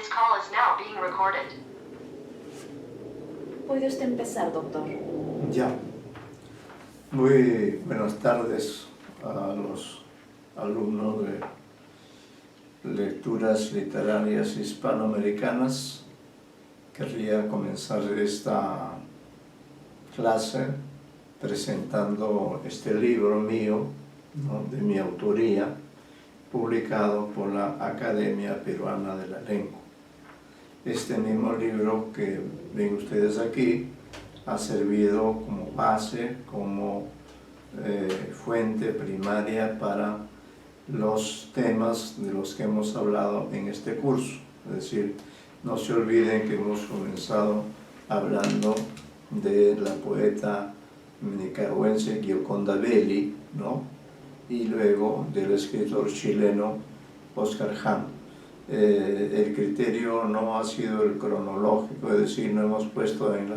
This call is now being recorded. ¿Puede usted empezar, doctor? Ya. Muy buenas tardes a los alumnos de lecturas literarias hispanoamericanas. Querría comenzar esta clase presentando este libro mío, ¿no?, de mi autoría, publicado por la Academia Peruana de la Lengua. Este mismo libro que ven ustedes aquí ha servido como base, como fuente primaria para los temas de los que hemos hablado en este curso. Es decir, no se olviden que hemos comenzado hablando de la poeta nicaragüense Gioconda Belli, ¿no?, y luego del escritor chileno Oscar Hahn. El criterio no ha sido el cronológico, es decir, no hemos puesto en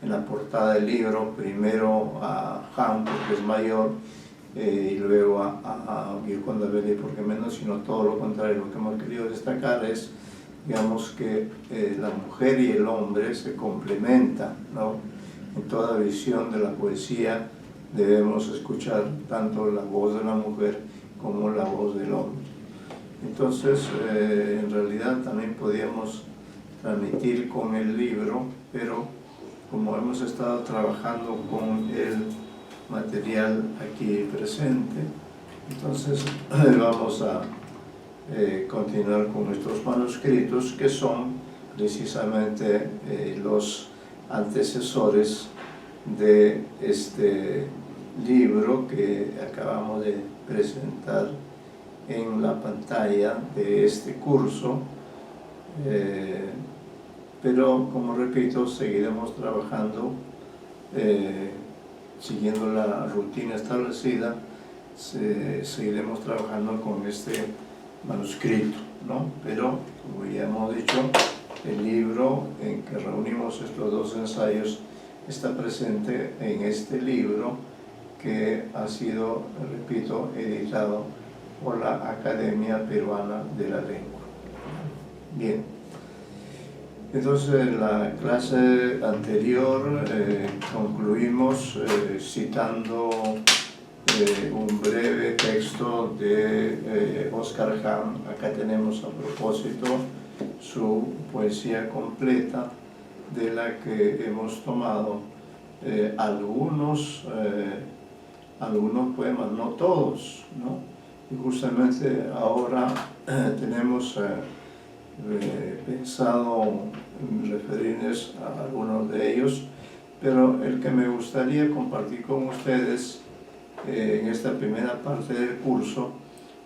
la portada del libro primero a Hahn porque es mayor y luego a Gioconda Belli porque menos, sino todo lo contrario. Lo que hemos querido destacar es, digamos, que la mujer y el hombre se complementan, ¿no? En toda visión de la poesía debemos escuchar tanto la voz de la mujer como la voz del hombre. Entonces, en realidad también podíamos transmitir con el libro, pero como hemos estado trabajando con el material aquí presente, entonces vamos a continuar con nuestros manuscritos, que son precisamente los antecesores de este libro que acabamos de presentar en la pantalla de este curso, pero como repito, seguiremos trabajando siguiendo la rutina establecida, seguiremos trabajando con este manuscrito, ¿no? Pero, como ya hemos dicho, el libro en que reunimos estos dos ensayos está presente en este libro que ha sido, repito, editado por la Academia Peruana de la Lengua. Bien, entonces en la clase anterior concluimos citando un breve texto de Oscar Hahn. Acá tenemos a propósito su poesía completa, de la que hemos tomado algunos poemas, no todos, ¿no? Y justamente ahora tenemos pensado referirnos a algunos de ellos, pero el que me gustaría compartir con ustedes en esta primera parte del curso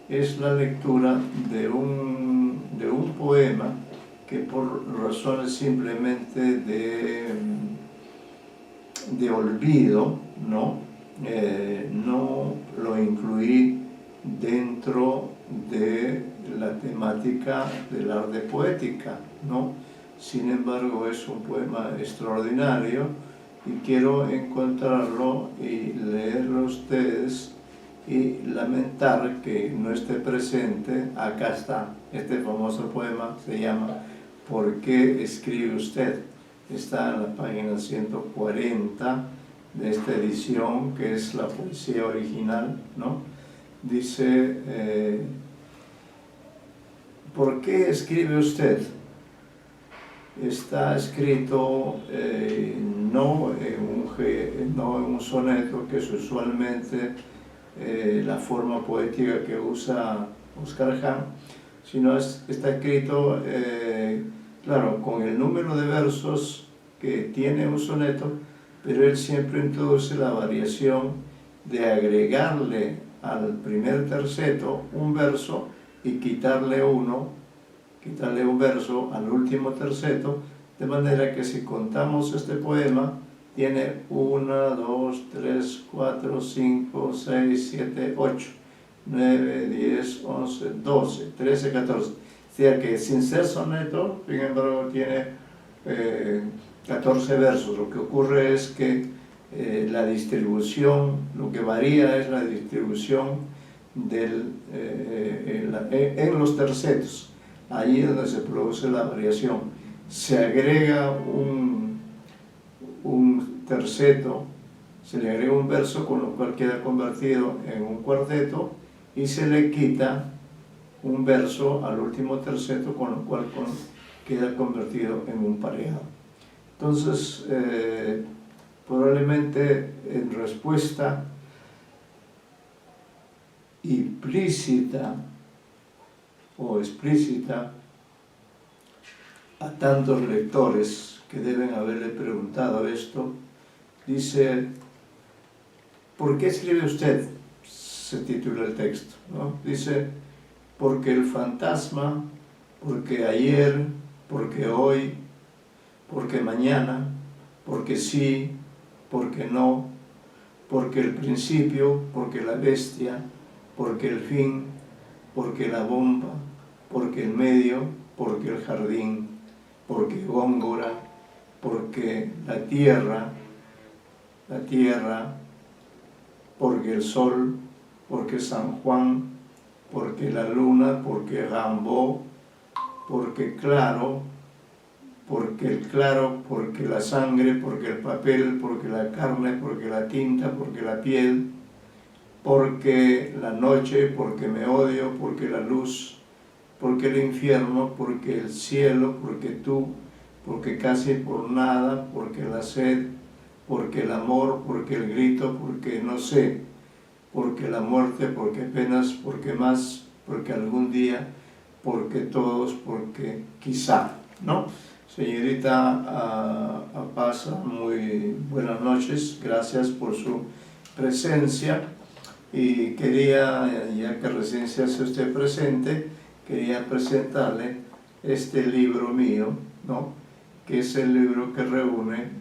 es la lectura de un poema que por razones simplemente de olvido, ¿no? No lo incluí dentro de la temática del arte poética, ¿no? Sin embargo, es un poema extraordinario y quiero encontrarlo y leerlo a ustedes y lamentar que no esté presente. Acá está, este famoso poema se llama ¿Por qué escribe usted? Está en la página 140 de esta edición, que es la poesía original, ¿no? Dice, ¿por qué escribe usted? Está escrito no en un soneto, que es usualmente la forma poética que usa Oscar Hahn, sino está escrito, claro, con el número de versos que tiene un soneto, pero él siempre introduce la variación de agregarle al primer terceto un verso y quitarle un verso al último terceto, de manera que si contamos este poema, tiene 1, 2, 3, 4, 5, 6, 7, 8, 9, 10, 11, 12, 13, 14. O sea que sin ser soneto, sin embargo, tiene 14 versos. Lo que ocurre es que la distribución, lo que varía es la distribución en los tercetos. Ahí es donde se produce la variación. Se agrega un terceto, se le agrega un verso, con lo cual queda convertido en un cuarteto, y se le quita un verso al último terceto, con lo cual queda convertido en un pareado. Entonces, probablemente en respuesta implícita o explícita a tantos lectores que deben haberle preguntado esto, dice: ¿por qué escribe usted? Se titula el texto, ¿no? Dice: porque el fantasma, porque ayer, porque hoy, porque mañana, porque sí, porque no, porque el principio, porque la bestia, porque el fin, porque la bomba, porque el medio, porque el jardín, porque Góngora, porque la tierra, porque el sol, porque San Juan, porque la luna, porque Rimbaud, porque claro, porque el claro, porque la sangre, porque el papel, porque la carne, porque la tinta, porque la piel, porque la noche, porque me odio, porque la luz, porque el infierno, porque el cielo, porque tú, porque casi por nada, porque la sed, porque el amor, porque el grito, porque no sé, porque la muerte, porque apenas, porque más, porque algún día, porque todos, porque quizá, ¿no? Señorita Apasa, muy buenas noches, gracias por su presencia, y quería, ya que recién se hace usted presente, quería presentarle este libro mío, ¿no? Que es el libro que reúne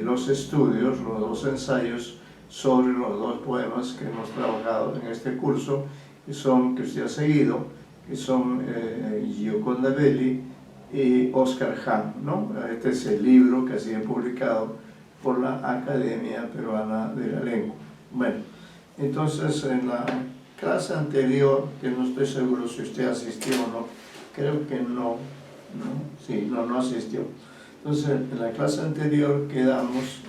los estudios, los dos ensayos sobre los dos poemas que hemos trabajado en este curso, que usted ha seguido, que son Gioconda Belli y Oscar Hahn, ¿no? Este es el libro que ha sido publicado por la Academia Peruana de la Lengua. Bueno, entonces en la clase anterior, que no estoy seguro si usted asistió o no, creo que no, sí, no asistió. Entonces en la clase anterior quedamos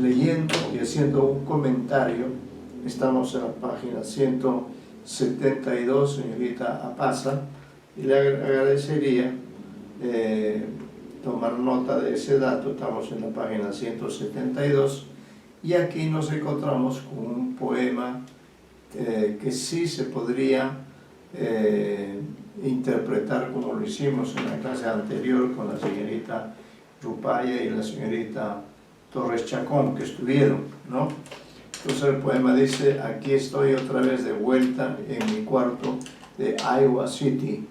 leyendo y haciendo un comentario. Estamos en la página 172, señorita Apasa, y le agradecería tomar nota de ese dato. Estamos en la página 172 y aquí nos encontramos con un poema que sí se podría interpretar como lo hicimos en la clase anterior con la señorita Rupaya y la señorita Torres Chacón, que estuvieron, ¿no? Entonces el poema dice: aquí estoy otra vez de vuelta en mi cuarto de Iowa City,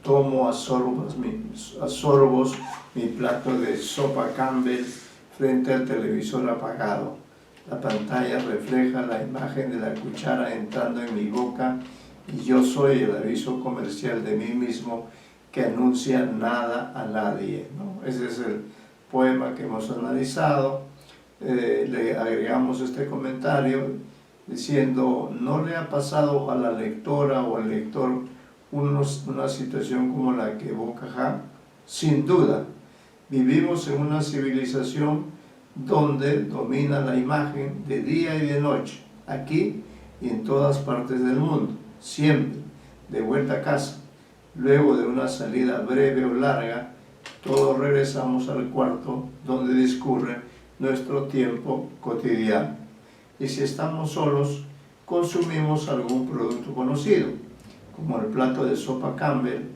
tomo a sorbos mi plato de sopa Campbell frente al televisor apagado. La pantalla refleja la imagen de la cuchara entrando en mi boca y yo soy el aviso comercial de mí mismo que anuncia nada a nadie, ¿no? Ese es el poema que hemos analizado. Le agregamos este comentario diciendo: ¿no le ha pasado a la lectora o al lector una situación como la que evoca Hahn? Sin duda, vivimos en una civilización donde domina la imagen de día y de noche, aquí y en todas partes del mundo, siempre, de vuelta a casa. Luego de una salida breve o larga, todos regresamos al cuarto donde discurre nuestro tiempo cotidiano. Y si estamos solos, consumimos algún producto conocido, como el plato de sopa Campbell,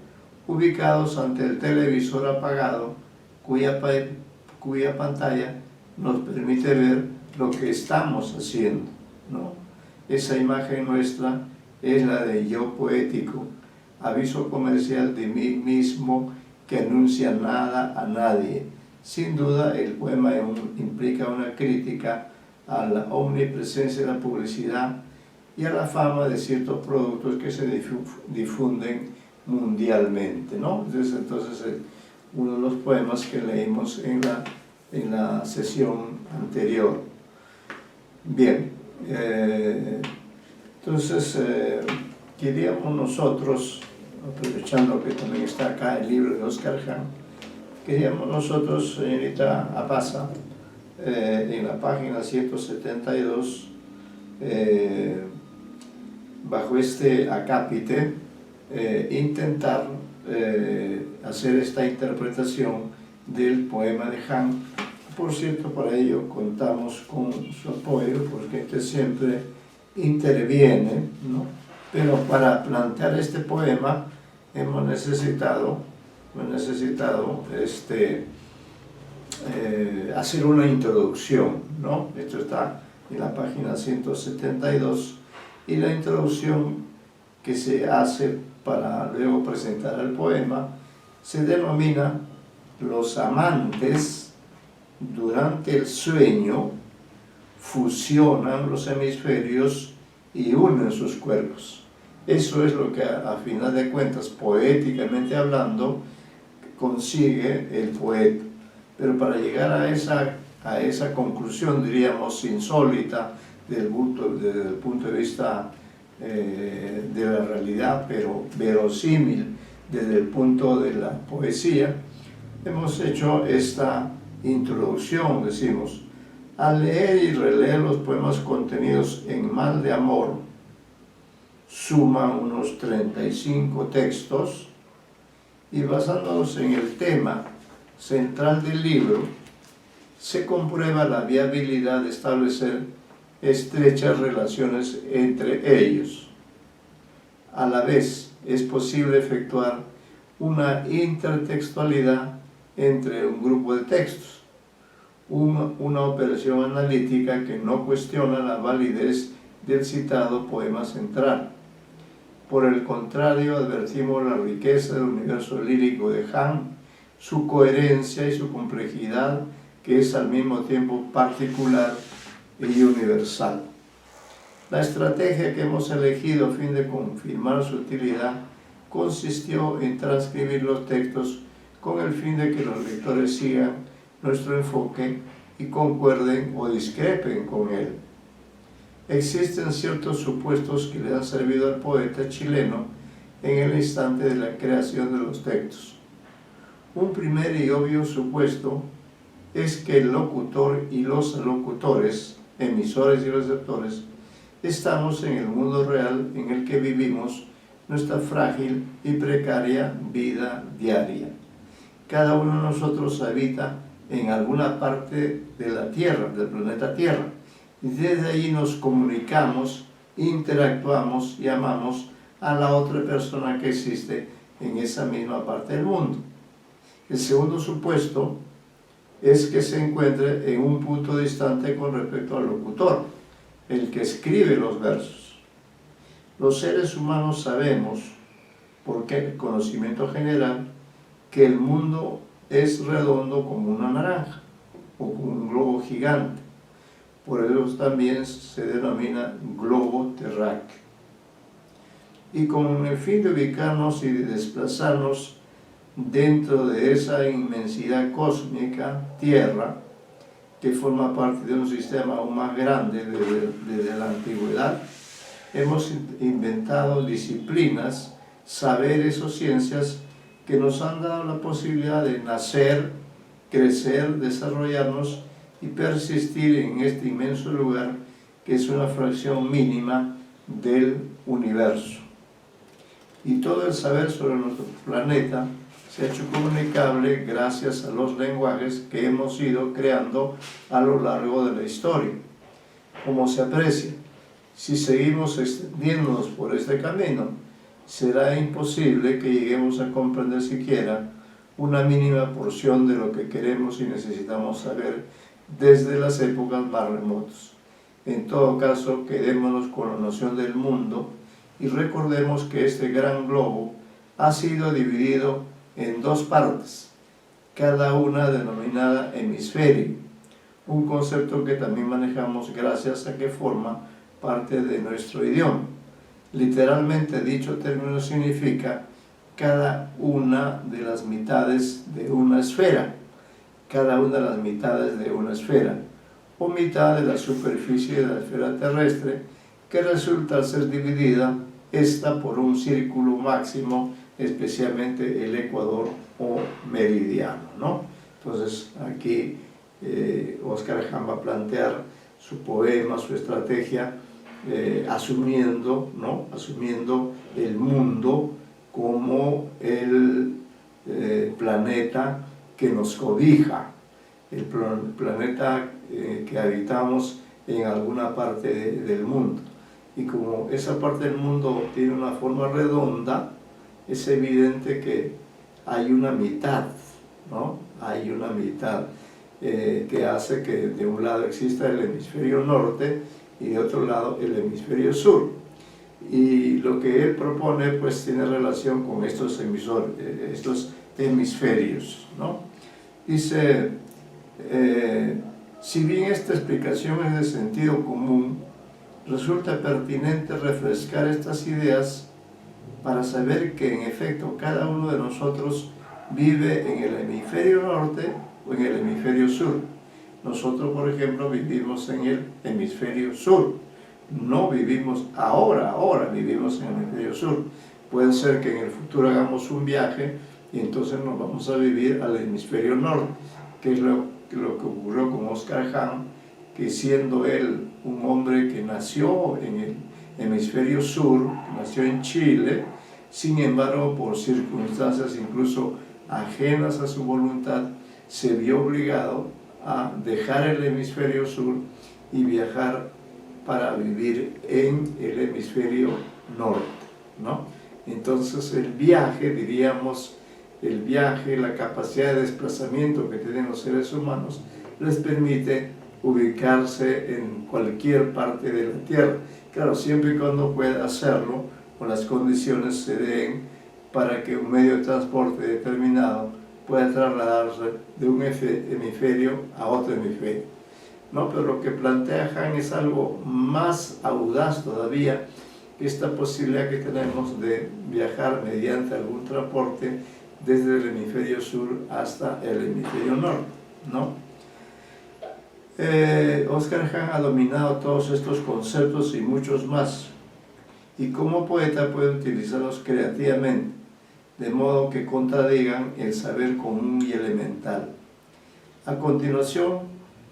ubicados ante el televisor apagado, cuya pantalla nos permite ver lo que estamos haciendo, ¿no? Esa imagen nuestra es la de yo poético, aviso comercial de mí mismo que anuncia nada a nadie. Sin duda, el poema implica una crítica a la omnipresencia de la publicidad y a la fama de ciertos productos que se difunden mundialmente, ¿no? Entonces uno de los poemas que leímos en la sesión anterior. Bien, entonces queríamos nosotros, aprovechando que también está acá el libro de Oscar Hahn, queríamos nosotros, señorita Apaza, en la página 172, bajo este acápite, intentar hacer esta interpretación del poema de Hahn. Por cierto, para ello contamos con su apoyo, porque este siempre interviene, ¿no? Pero para plantear este poema hemos necesitado hacer una introducción, ¿no? Esto está en la página 172, y la introducción que se hace para luego presentar el poema se denomina: los amantes durante el sueño fusionan los hemisferios y unen sus cuerpos. Eso es lo que a final de cuentas, poéticamente hablando, consigue el poeta. Pero para llegar a esa conclusión, diríamos, insólita desde el punto de vista de la realidad, pero verosímil desde el punto de la poesía, hemos hecho esta introducción. Decimos: al leer y releer los poemas contenidos en Mal de Amor, suman unos 35 textos, y basándonos en el tema central del libro, se comprueba la viabilidad de establecer estrechas relaciones entre ellos. A la vez, es posible efectuar una intertextualidad entre un grupo de textos, una operación analítica que no cuestiona la validez del citado poema central. Por el contrario, advertimos la riqueza del universo lírico de Hahn, su coherencia y su complejidad, que es al mismo tiempo particular y universal. La estrategia que hemos elegido a fin de confirmar su utilidad consistió en transcribir los textos con el fin de que los lectores sigan nuestro enfoque y concuerden o discrepen con él. Existen ciertos supuestos que le han servido al poeta chileno en el instante de la creación de los textos. Un primer y obvio supuesto es que el locutor y los locutores, emisores y receptores, estamos en el mundo real en el que vivimos nuestra frágil y precaria vida diaria. Cada uno de nosotros habita en alguna parte de la Tierra, del planeta Tierra, y desde allí nos comunicamos, interactuamos y amamos a la otra persona que existe en esa misma parte del mundo. El segundo supuesto es que se encuentre en un punto distante con respecto al locutor, el que escribe los versos. Los seres humanos sabemos, porque el conocimiento general, que el mundo es redondo como una naranja o como un globo gigante. Por eso también se denomina globo terráqueo. Y con el fin de ubicarnos y de desplazarnos dentro de esa inmensidad cósmica, Tierra, que forma parte de un sistema aún más grande desde la antigüedad, hemos inventado disciplinas, saberes o ciencias que nos han dado la posibilidad de nacer, crecer, desarrollarnos y persistir en este inmenso lugar que es una fracción mínima del universo. Y todo el saber sobre nuestro planeta se ha hecho comunicable gracias a los lenguajes que hemos ido creando a lo largo de la historia. Como se aprecia, si seguimos extendiéndonos por este camino, será imposible que lleguemos a comprender siquiera una mínima porción de lo que queremos y necesitamos saber desde las épocas más remotas. En todo caso, quedémonos con la noción del mundo y recordemos que este gran globo ha sido dividido en dos partes, cada una denominada hemisferio, un concepto que también manejamos gracias a que forma parte de nuestro idioma. Literalmente dicho término significa cada una de las mitades de una esfera, cada una de las mitades de una esfera, o mitad de la superficie de la esfera terrestre, que resulta ser dividida esta por un círculo máximo, especialmente el ecuador o meridiano, ¿no? Entonces aquí Oscar Hahn va a plantear su poema, su estrategia, asumiendo, ¿no? Asumiendo el mundo como el planeta que nos cobija, el planeta que habitamos en alguna parte del mundo. Y como esa parte del mundo tiene una forma redonda, es evidente que hay una mitad, ¿no? Hay una mitad que hace que de un lado exista el hemisferio norte y de otro lado el hemisferio sur. Y lo que él propone pues tiene relación con estos hemisferios, ¿no? Dice, si bien esta explicación es de sentido común, resulta pertinente refrescar estas ideas para saber que en efecto cada uno de nosotros vive en el hemisferio norte o en el hemisferio sur. Nosotros, por ejemplo, vivimos en el hemisferio sur. No vivimos ahora vivimos en el hemisferio sur. Puede ser que en el futuro hagamos un viaje y entonces nos vamos a vivir al hemisferio norte, que es lo que ocurrió con Oscar Hahn, que siendo él un hombre que nació en el hemisferio sur, nació en Chile, sin embargo, por circunstancias incluso ajenas a su voluntad, se vio obligado a dejar el hemisferio sur y viajar para vivir en el hemisferio norte, ¿no? Entonces el viaje, diríamos, la capacidad de desplazamiento que tienen los seres humanos, les permite ubicarse en cualquier parte de la Tierra. Claro, siempre y cuando pueda hacerlo, o las condiciones se den para que un medio de transporte determinado pueda trasladarse de un hemisferio a otro hemisferio, ¿no? Pero lo que plantea Hahn es algo más audaz todavía, esta posibilidad que tenemos de viajar mediante algún transporte desde el hemisferio sur hasta el hemisferio norte, ¿no? Oscar Hahn ha dominado todos estos conceptos y muchos más, y como poeta puede utilizarlos creativamente, de modo que contradigan el saber común y elemental. A continuación,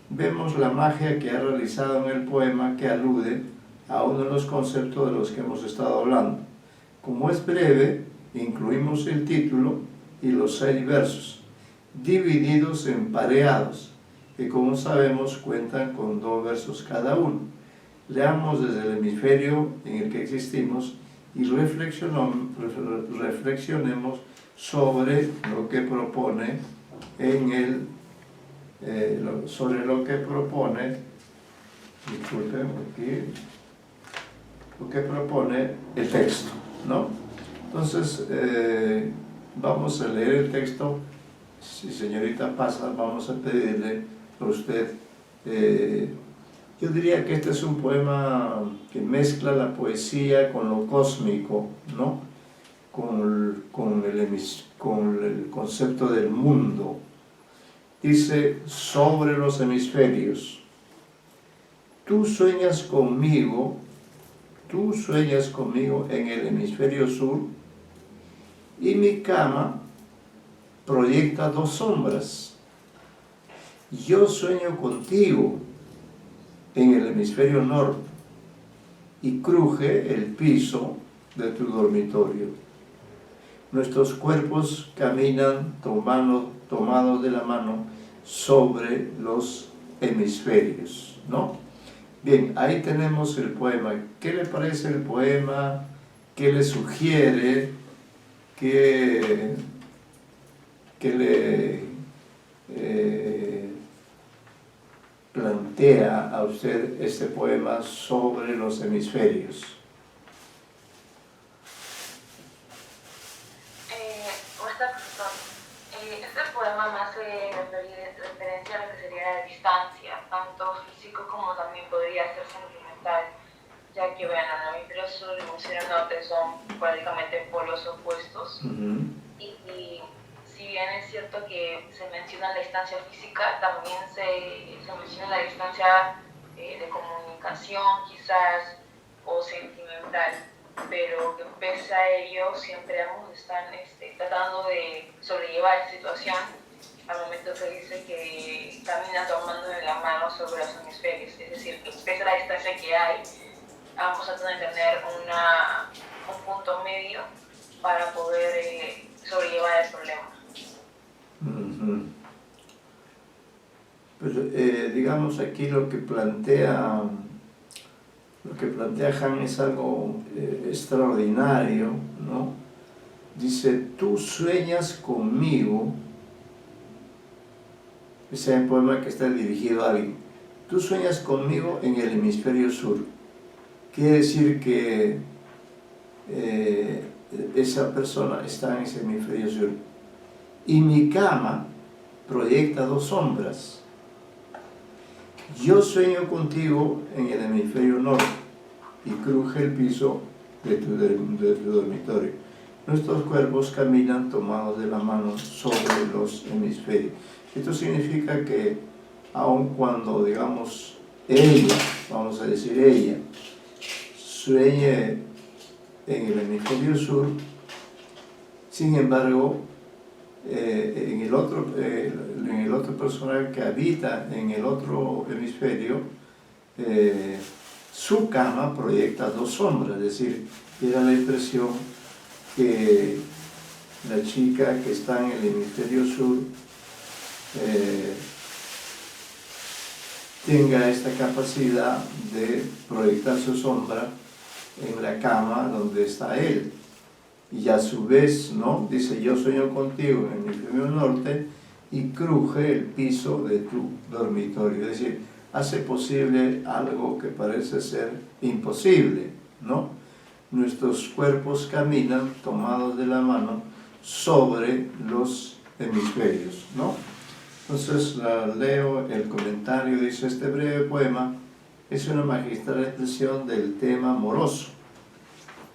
vemos la magia que ha realizado en el poema que alude a uno de los conceptos de los que hemos estado hablando. Como es breve, incluimos el título y los 6 versos, divididos en pareados, que como sabemos cuentan con 2 versos cada uno. Leamos desde el hemisferio en el que existimos y reflexionemos sobre lo que propone lo que propone el texto, ¿no? Entonces, vamos a leer el texto. Si señorita pasa, vamos a pedirle a usted. Yo diría que este es un poema que mezcla la poesía con lo cósmico, ¿no? Con el concepto del mundo. Dice, sobre los hemisferios. Tú sueñas conmigo en el hemisferio sur, y mi cama proyecta 2 sombras. Yo sueño contigo en el hemisferio norte, y cruje el piso de tu dormitorio. Nuestros cuerpos caminan tomados de la mano sobre los hemisferios, ¿no? Bien, ahí tenemos el poema. ¿Qué le parece el poema? ¿Qué le sugiere? ¿Qué le plantea a usted este poema sobre los hemisferios? Este poema me hace referencia a lo que sería la distancia, tanto físico como también podría ser sentimental, ya que, bueno, el hemisferio sur y el hemisferio norte son prácticamente polos opuestos. Y si bien es cierto que se menciona la distancia física, también se menciona la distancia de comunicación quizás, o sentimental. pero que pese a ello siempre ambos están tratando de sobrellevar esta situación al momento que dice que caminan tomando de la mano sobre los hemisferios, es decir, que pese a la distancia que hay, ambos tratan de tener un punto medio para poder sobrellevar el problema. Pero digamos aquí lo que plantea Han es algo extraordinario, ¿no? Dice, tú sueñas conmigo. Ese es un poema que está dirigido a alguien. Tú sueñas conmigo en el hemisferio sur. Quiere decir que esa persona está en ese hemisferio sur. Y mi cama proyecta dos sombras. Yo sueño contigo en el hemisferio norte y cruje el piso de tu dormitorio. Nuestros cuerpos caminan tomados de la mano sobre los hemisferios. Esto significa que aun cuando, digamos, ella, vamos a decir ella, sueñe en el hemisferio sur, sin embargo, en el otro personaje que habita en el otro hemisferio, su cama proyecta dos sombras, es decir, era la impresión que la chica que está en el hemisferio sur tenga esta capacidad de proyectar su sombra en la cama donde está él. Y a su vez, ¿no? Dice, yo sueño contigo en el hemisferio norte y cruje el piso de tu dormitorio. Es decir, hace posible algo que parece ser imposible, ¿no? Nuestros cuerpos caminan tomados de la mano sobre los hemisferios, ¿no? Entonces leo el comentario, dice, este breve poema es una magistral expresión del tema amoroso.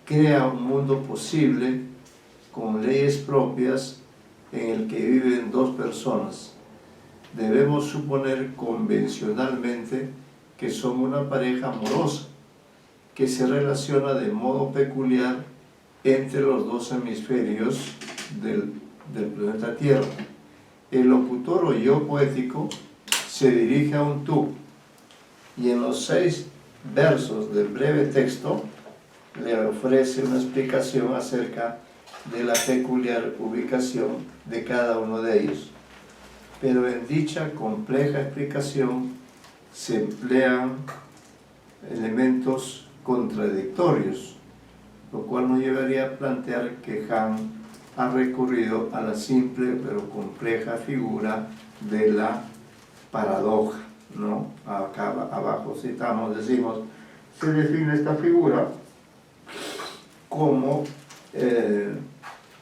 Crea un mundo posible con leyes propias en el que viven dos personas. Debemos suponer convencionalmente que son una pareja amorosa que se relaciona de modo peculiar entre los dos hemisferios del planeta Tierra. El locutor o yo poético se dirige a un tú y en los 6 versos del breve texto le ofrece una explicación acerca de la peculiar ubicación de cada uno de ellos. Pero en dicha compleja explicación se emplean elementos contradictorios, lo cual nos llevaría a plantear que Han ha recurrido a la simple pero compleja figura de la paradoja, ¿no? Acá abajo decimos, se define esta figura como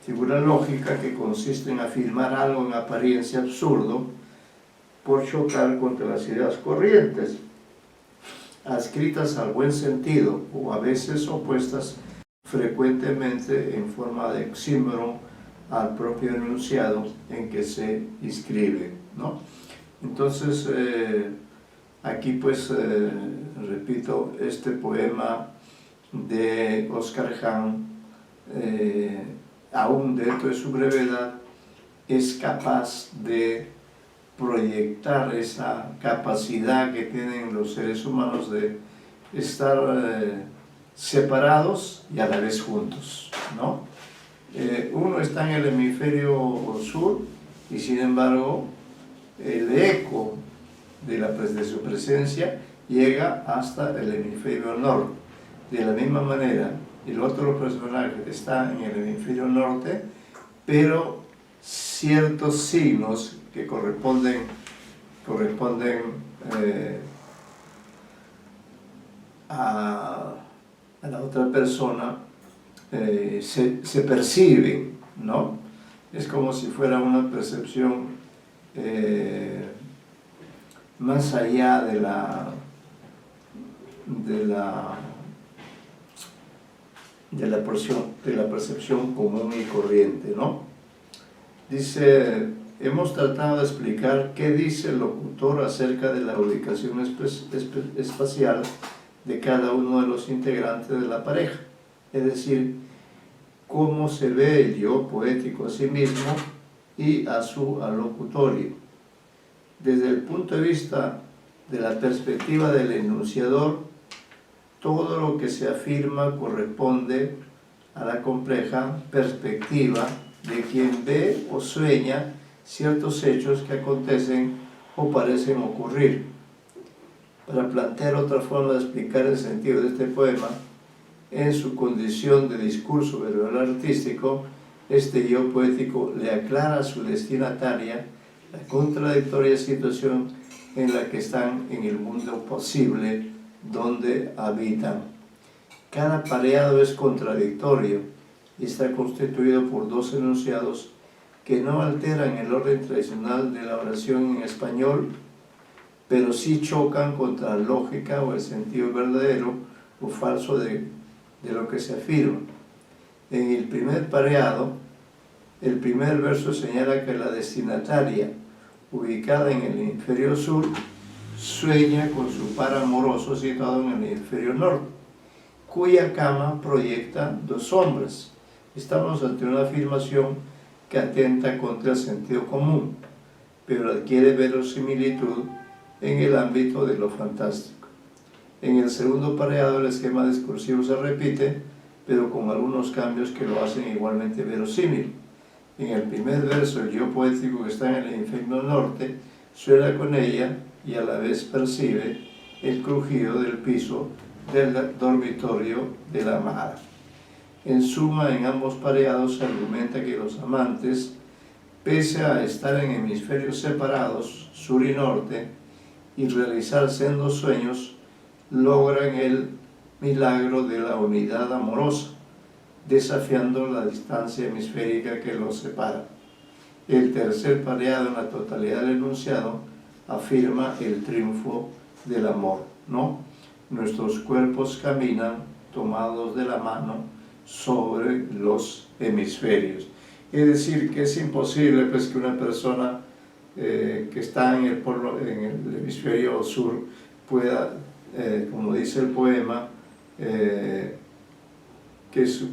figura lógica que consiste en afirmar algo en apariencia absurdo por chocar contra las ideas corrientes, adscritas al buen sentido o a veces opuestas frecuentemente en forma de oxímoron al propio enunciado en que se inscribe, ¿no? Entonces, aquí pues, repito, este poema de Oscar Han, aún dentro de su brevedad, es capaz de proyectar esa capacidad que tienen los seres humanos de estar separados y a la vez juntos, ¿no? Uno está en el hemisferio sur y sin embargo el eco de su presencia llega hasta el hemisferio norte. De la misma manera, el otro personaje está en el hemisferio norte, pero ciertos signos que corresponden a la otra persona se perciben, ¿no? Es como si fuera una percepción más allá de la percepción común y corriente, ¿no? Dice, hemos tratado de explicar qué dice el locutor acerca de la ubicación espacial de cada uno de los integrantes de la pareja. es decir, cómo se ve el yo poético a sí mismo y a su alocutorio. Desde el punto de vista de la perspectiva del enunciador, todo lo que se afirma corresponde a la compleja perspectiva de quien ve o sueña ciertos hechos que acontecen o parecen ocurrir. Para plantear otra forma de explicar el sentido de este poema, en su condición de discurso verbal artístico, este yo poético le aclara a su destinataria la contradictoria situación en la que están en el mundo posible donde habitan. Cada pareado es contradictorio y está constituido por dos enunciados que no alteran el orden tradicional de la oración en español, pero sí chocan contra la lógica o el sentido verdadero o falso de lo que se afirma. En el primer pareado, el primer verso señala que la destinataria, ubicada en el hemisferio sur, sueña con su par amoroso situado en el hemisferio norte, cuya cama proyecta dos sombras. Estamos ante una afirmación que atenta contra el sentido común, pero adquiere verosimilitud en el ámbito de lo fantástico. En el segundo pareado el esquema discursivo se repite, pero con algunos cambios que lo hacen igualmente verosímil. En el primer verso, el yo poético que está en el hemisferio norte suena con ella y a la vez percibe el crujido del piso del dormitorio de la amada. En suma, en ambos pareados se argumenta que los amantes, pese a estar en hemisferios separados, sur y norte, y realizar sendos sueños, logran el milagro de la unidad amorosa, desafiando la distancia hemisférica que los separa. El tercer pareado en la totalidad del enunciado afirma el triunfo del amor, ¿no? Nuestros cuerpos caminan tomados de la mano sobre los hemisferios. Es decir, que es imposible pues, que una persona que está en el hemisferio sur pueda, como dice el poema, que es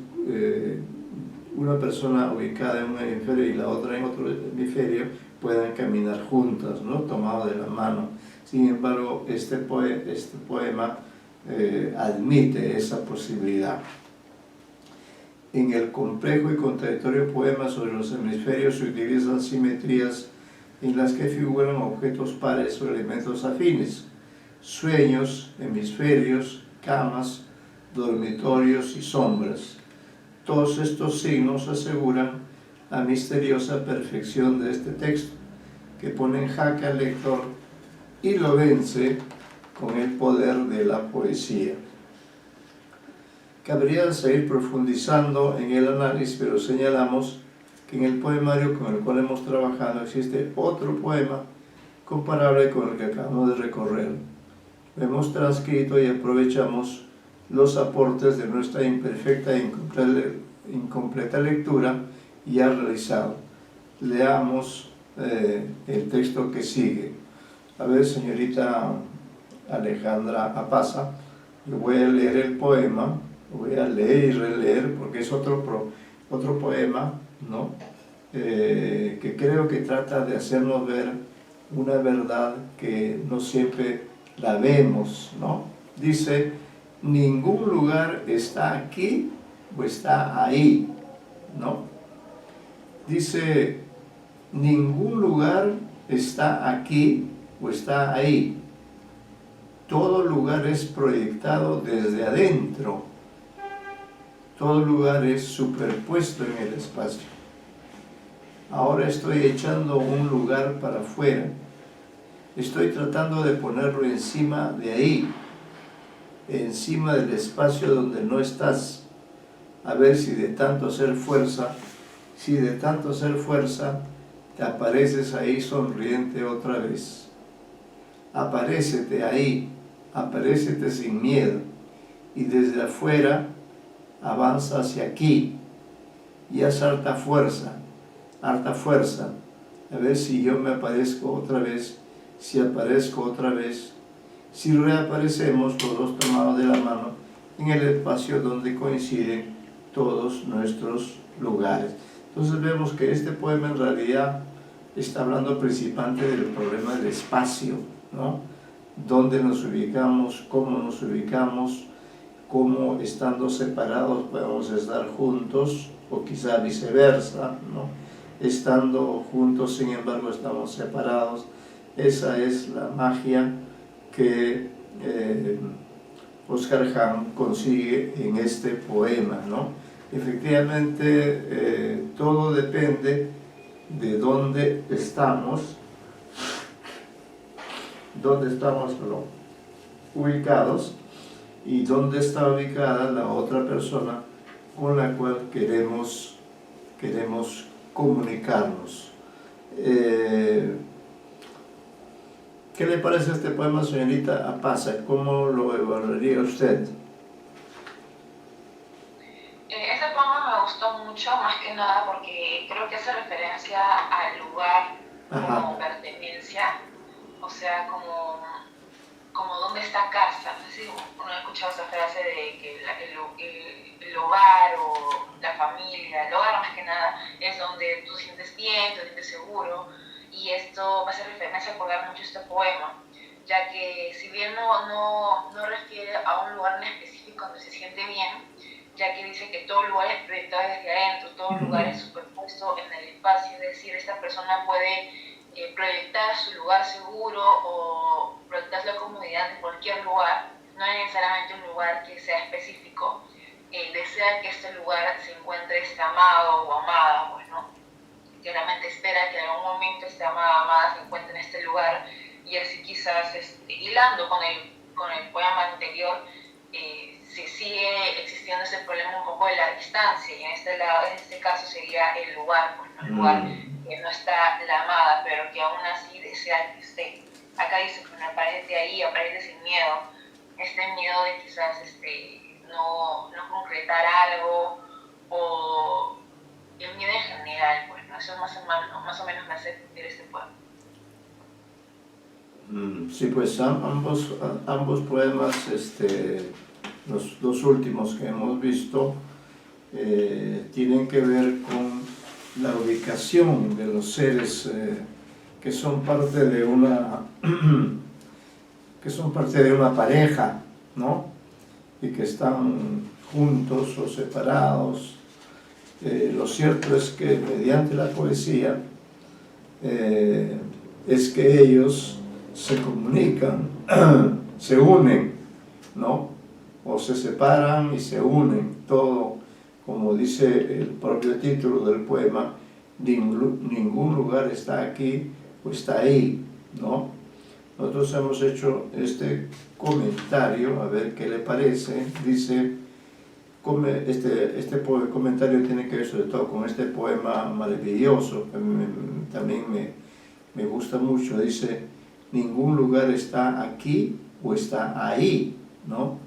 una persona ubicada en un hemisferio y la otra en otro hemisferio puedan caminar juntas, ¿no? Tomados de la mano. Sin embargo, este poema admite esa posibilidad. En el complejo y contradictorio poema sobre los hemisferios se utilizan simetrías en las que figuran objetos pares o elementos afines, sueños, hemisferios, camas, dormitorios y sombras. Todos estos signos aseguran la misteriosa perfección de este texto, que pone en jaque al lector y lo vence con el poder de la poesía. Cabría seguir profundizando en el análisis, pero señalamos que en el poemario con el cual hemos trabajado existe otro poema comparable con el que acabamos de recorrer. Lo hemos transcrito y aprovechamos los aportes de nuestra imperfecta e incompleta lectura ya realizado. Leamos el texto que sigue. A ver, señorita Alejandra Apaza, yo voy a leer el poema, lo voy a leer y releer porque es otro poema, ¿no? Que creo que trata de hacernos ver una verdad que no siempre la vemos, ¿no? Dice: ningún lugar está aquí o está ahí, ¿no? Dice: ningún lugar está aquí o está ahí. Todo lugar es proyectado desde adentro. Todo lugar es superpuesto en el espacio. Ahora estoy echando un lugar para afuera. Estoy tratando de ponerlo encima de ahí, encima del espacio donde no estás, a ver si de tanto hacer fuerza, te apareces ahí sonriente otra vez. Aparécete ahí, aparécete sin miedo, y desde afuera avanza hacia aquí, y haz harta fuerza, a ver si yo me aparezco otra vez, si aparezco otra vez, si reaparecemos los dos tomados de la mano en el espacio donde coinciden todos nuestros lugares. Entonces vemos que este poema en realidad está hablando principalmente del problema del espacio, ¿no? Dónde nos ubicamos, cómo estando separados podemos estar juntos, o quizá viceversa, ¿no? Estando juntos, sin embargo, estamos separados. Esa es la magia que Oscar Hahn consigue en este poema, ¿no? Efectivamente, todo depende de dónde estamos ubicados y dónde está ubicada la otra persona con la cual queremos comunicarnos. ¿Qué le parece este poema, señorita Apasa? ¿Cómo lo evaluaría usted? Este poema me gustó mucho, más que nada porque creo que hace referencia al lugar como pertenencia, o sea, como dónde está casa. No sé si uno ha escuchado esa frase de que el hogar o la familia, el hogar más que nada, es donde tú te sientes bien, te sientes seguro, y esto me hace acordar mucho este poema, ya que si bien no refiere a un lugar en específico donde se siente bien, ya que dice que todo lugar es proyectado desde adentro, todo lugar es superpuesto en el espacio, es decir, esta persona puede proyectar su lugar seguro o proyectar la comodidad en cualquier lugar, no es necesariamente un lugar que sea específico, desea que este lugar se encuentre amado o amada, pues, ¿no? Claramente espera que en algún momento esta amada se encuentre en este lugar, y así quizás hilando con el poema anterior, se sigue existiendo ese problema un poco de la distancia, y en este caso sería el lugar, pues, ¿no? El lugar que no está la amada, pero que aún así desea que esté. Acá dice que aparente ahí, aparente sin miedo, este miedo de quizás no concretar algo, o el miedo en general, pues, ¿no? Eso más o menos me hace sentir este poema. Sí, pues ambos poemas, los dos últimos que hemos visto, tienen que ver con la ubicación de los seres que son parte de una pareja, ¿no? Y que están juntos o separados. Lo cierto es que mediante la poesía es que ellos se comunican, se unen, ¿no? O se separan y se unen, todo, como dice el propio título del poema, ningún lugar está aquí o está ahí, ¿no? Nosotros hemos hecho este comentario, a ver qué le parece. Dice, este comentario tiene que ver sobre todo con este poema maravilloso, que también me gusta mucho. Dice, ningún lugar está aquí o está ahí, ¿no?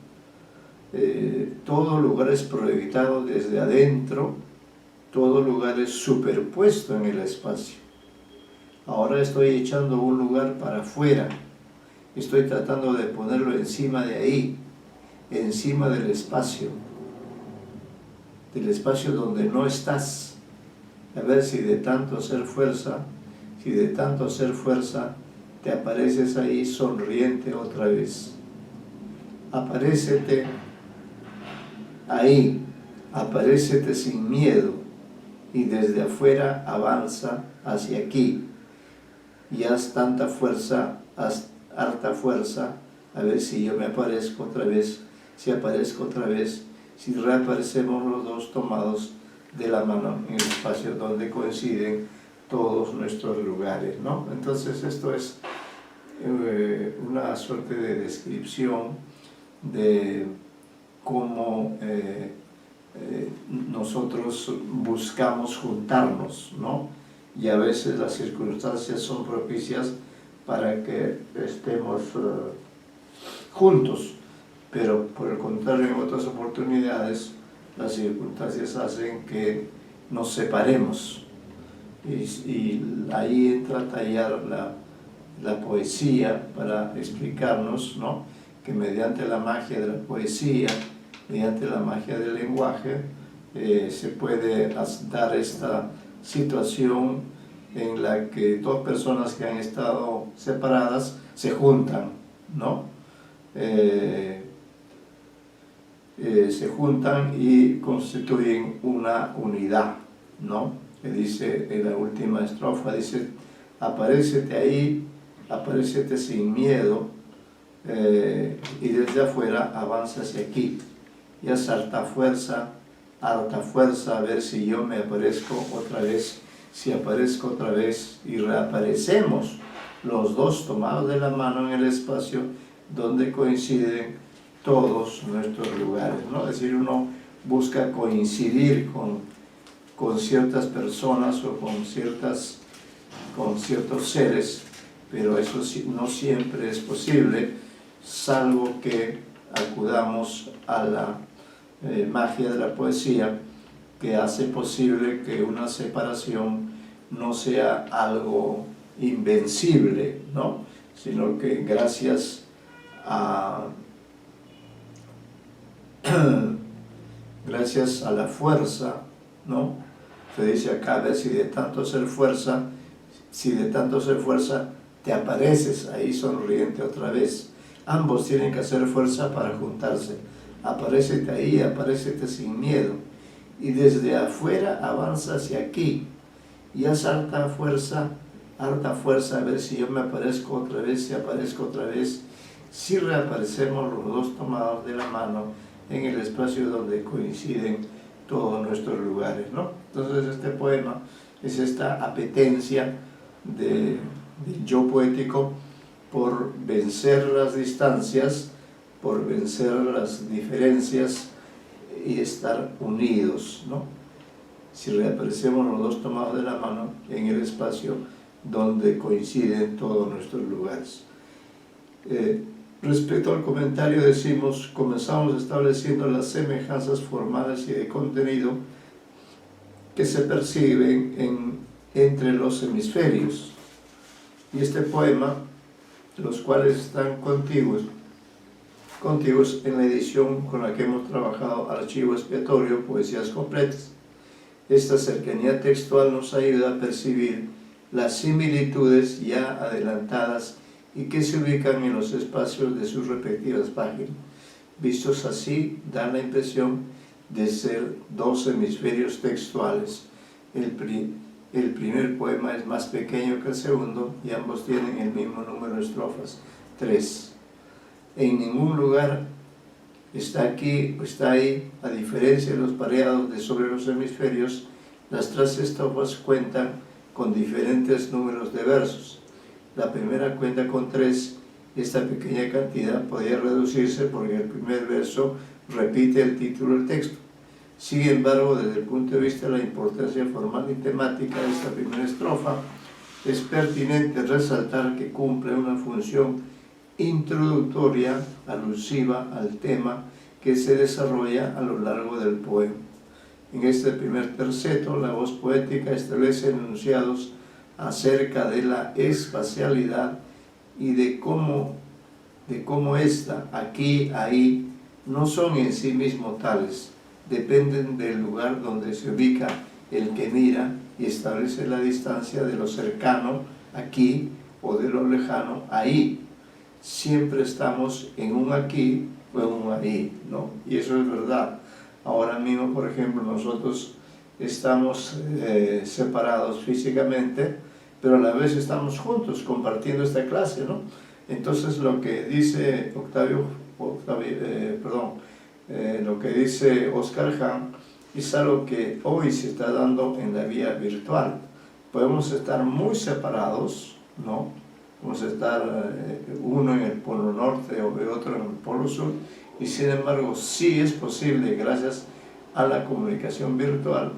Todo lugar es proyectado desde adentro, todo lugar es superpuesto en el espacio. Ahora estoy echando un lugar para afuera, estoy tratando de ponerlo encima de ahí, encima del espacio donde no estás, a ver si de tanto hacer fuerza, te apareces ahí sonriente otra vez. Aparécete ahí, aparécete sin miedo, y desde afuera avanza hacia aquí, y haz tanta fuerza, haz harta fuerza, a ver si yo me aparezco otra vez, si aparezco otra vez, si reaparecemos los dos tomados de la mano en el espacio donde coinciden todos nuestros lugares, ¿no? Entonces esto es una suerte de descripción de cómo nosotros buscamos juntarnos, ¿no? Y a veces las circunstancias son propicias para que estemos juntos, pero por el contrario, en otras oportunidades las circunstancias hacen que nos separemos, y ahí entra a tallar la poesía para explicarnos, ¿no? Que mediante la magia de la poesía mediante la magia del lenguaje, se puede dar esta situación en la que dos personas que han estado separadas se juntan, ¿no? Se juntan y constituyen una unidad, ¿no? Que dice en la última estrofa, dice, aparécete ahí, aparécete sin miedo, y desde afuera avanza hacia aquí. Y es harta fuerza a ver si yo me aparezco otra vez, si aparezco otra vez y reaparecemos los dos tomados de la mano en el espacio donde coinciden todos nuestros lugares, ¿no? Es decir, uno busca coincidir con ciertas personas o con ciertos seres, pero eso no siempre es posible, salvo que acudamos a la magia de la poesía, que hace posible que una separación no sea algo invencible, ¿no? Sino que gracias a la fuerza, ¿no? Se dice acá, a ver si de tanto hacer fuerza, te apareces ahí sonriente otra vez. Ambos tienen que hacer fuerza para juntarse. Aparécete ahí, aparécete sin miedo. Y desde afuera avanza hacia aquí. Y haz harta fuerza a ver si yo me aparezco otra vez, si aparezco otra vez, si reaparecemos los dos tomados de la mano en el espacio donde coinciden todos nuestros lugares, ¿no? Entonces este poema es esta apetencia del yo poético por vencer las distancias, por vencer las diferencias y estar unidos, ¿no? Si reaparecemos los dos tomados de la mano en el espacio donde coinciden todos nuestros lugares. Respecto al comentario decimos, comenzamos estableciendo las semejanzas formales y de contenido que se perciben entre los hemisferios. Y este poema, los cuales están contiguos en la edición con la que hemos trabajado Archivo Expiatorio, Poesías Completas. Esta cercanía textual nos ayuda a percibir las similitudes ya adelantadas y que se ubican en los espacios de sus respectivas páginas. Vistos así, dan la impresión de ser dos hemisferios textuales. El primer poema es más pequeño que el segundo y ambos tienen el mismo número de estrofas, 3. En ningún lugar está aquí o está ahí, a diferencia de los pareados de sobre los hemisferios, las 3 estrofas cuentan con diferentes números de versos. La primera cuenta con 3, esta pequeña cantidad podría reducirse porque el primer verso repite el título del texto. Sin embargo, desde el punto de vista de la importancia formal y temática de esta primera estrofa, es pertinente resaltar que cumple una función introductoria alusiva al tema que se desarrolla a lo largo del poema. En este primer terceto, la voz poética establece enunciados acerca de la espacialidad y de cómo esta, aquí, ahí, no son en sí mismos tales, dependen del lugar donde se ubica el que mira y establece la distancia de lo cercano, aquí, o de lo lejano, ahí. Siempre estamos en un aquí o en un ahí, ¿no? Y eso es verdad. Ahora mismo, por ejemplo, nosotros estamos separados físicamente, pero a la vez estamos juntos compartiendo esta clase, ¿no? Entonces lo que dice lo que dice Oscar Hahn es algo que hoy se está dando en la vía virtual. Podemos estar muy separados, ¿no? Podemos estar uno en el polo norte o otro en el polo sur, y sin embargo sí es posible, gracias a la comunicación virtual,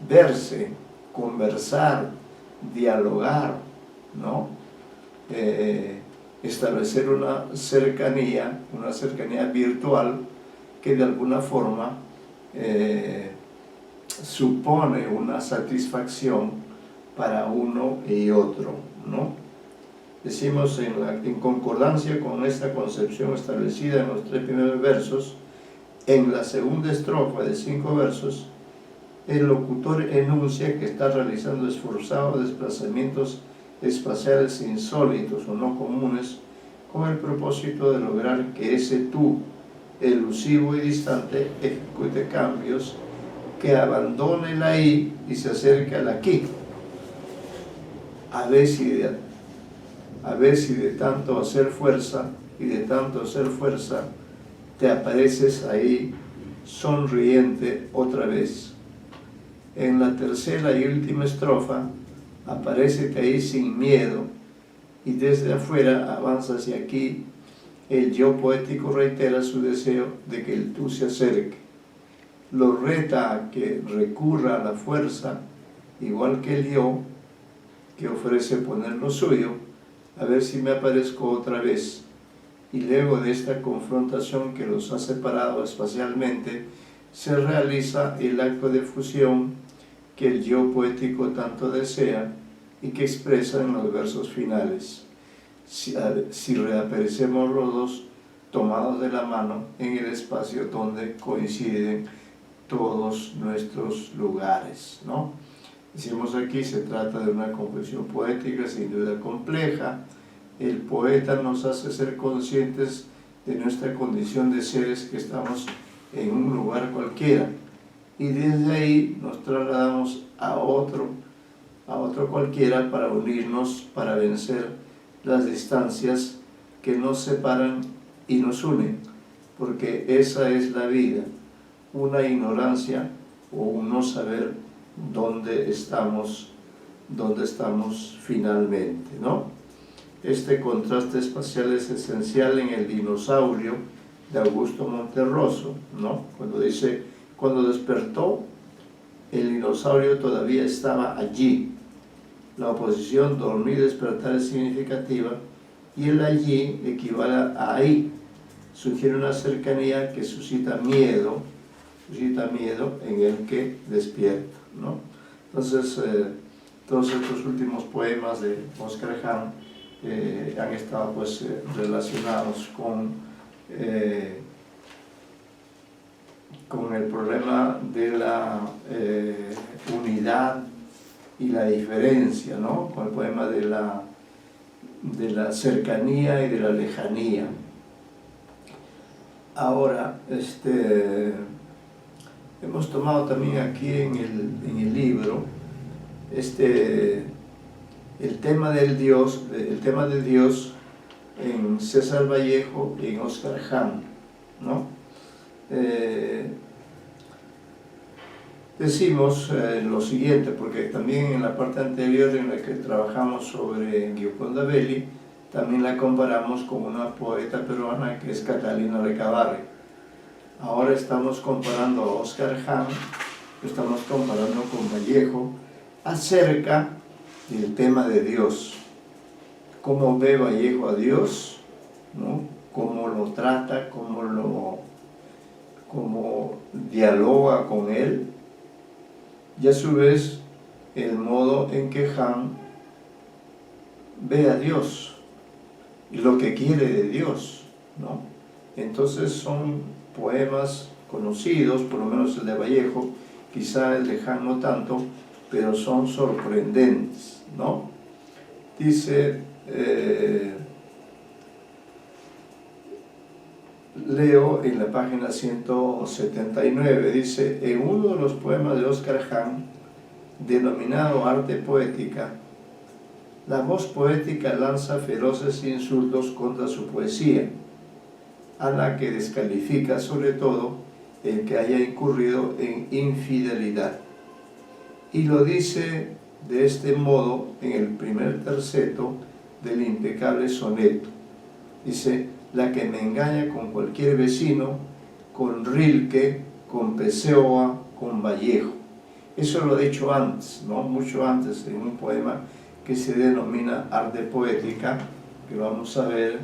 verse, conversar, dialogar, ¿no? Establecer una cercanía virtual que de alguna forma supone una satisfacción para uno y otro, ¿no? Decimos en concordancia con esta concepción establecida en los 3 primeros versos, En la segunda estrofa de 5 versos, el locutor enuncia que está realizando esforzados desplazamientos espaciales insólitos o no comunes con el propósito de lograr que ese tú, elusivo y distante, ejecute cambios, que abandone el ahí y se acerque al aquí. A ver si de tanto hacer fuerza y de tanto hacer fuerza te apareces ahí sonriente otra vez. En la tercera y última estrofa, aparécete ahí sin miedo y desde afuera avanza hacia aquí. El yo poético reitera su deseo de que el tú se acerque. Lo reta a que recurra a la fuerza, igual que el yo, que ofrece poner lo suyo, a ver si me aparezco otra vez. Y luego de esta confrontación que los ha separado espacialmente, se realiza el acto de fusión que el yo poético tanto desea y que expresa en los versos finales. Si reaparecemos los dos tomados de la mano en el espacio donde coinciden todos nuestros lugares, ¿no? Decimos aquí, se trata de una composición poética sin duda compleja. El poeta nos hace ser conscientes de nuestra condición de seres que estamos en un lugar cualquiera, y desde ahí nos trasladamos a otro cualquiera para unirnos, para vencer las distancias que nos separan y nos unen, porque esa es la vida, una ignorancia o un no saber dónde estamos finalmente, ¿no? Este contraste espacial es esencial en el dinosaurio de Augusto Monterroso, ¿no? Cuando dice, cuando despertó, el dinosaurio todavía estaba allí. La oposición dormir y despertar es significativa, y el allí equivale a ahí. Sugiere una cercanía que suscita miedo en el que despierta, ¿no? Entonces, todos estos últimos poemas de Oscar Hahn han estado pues relacionados con el problema de la unidad y la diferencia, ¿no? Con el poema de la cercanía y de la lejanía. Ahora, hemos tomado también aquí en el libro el tema del Dios en César Vallejo y en Oscar Hahn, ¿no? Decimos lo siguiente, porque también en la parte anterior en la que trabajamos sobre Gioconda Belli, también la comparamos con una poeta peruana que es Catalina Recabarren. Ahora estamos comparando a Oscar Hahn, estamos comparando con Vallejo, acerca del tema de Dios. Cómo ve Vallejo a Dios, ¿no? Cómo lo trata, cómo dialoga con él, y a su vez el modo en que Hahn ve a Dios y lo que quiere de Dios, ¿no? Entonces son poemas conocidos, por lo menos el de Vallejo, quizá el de Hahn no tanto, pero son sorprendentes, ¿no? Dice, leo en la página 179, dice, en uno de los poemas de Oscar Hahn, denominado Arte Poética, la voz poética lanza feroces insultos contra su poesía, a la que descalifica sobre todo el que haya incurrido en infidelidad. Y lo dice de este modo en el primer terceto del impecable soneto. Dice, la que me engaña con cualquier vecino, con Rilke, con Pessoa, con Vallejo. Eso lo he dicho antes, ¿no? Mucho antes, en un poema que se denomina Arte Poética, que vamos a ver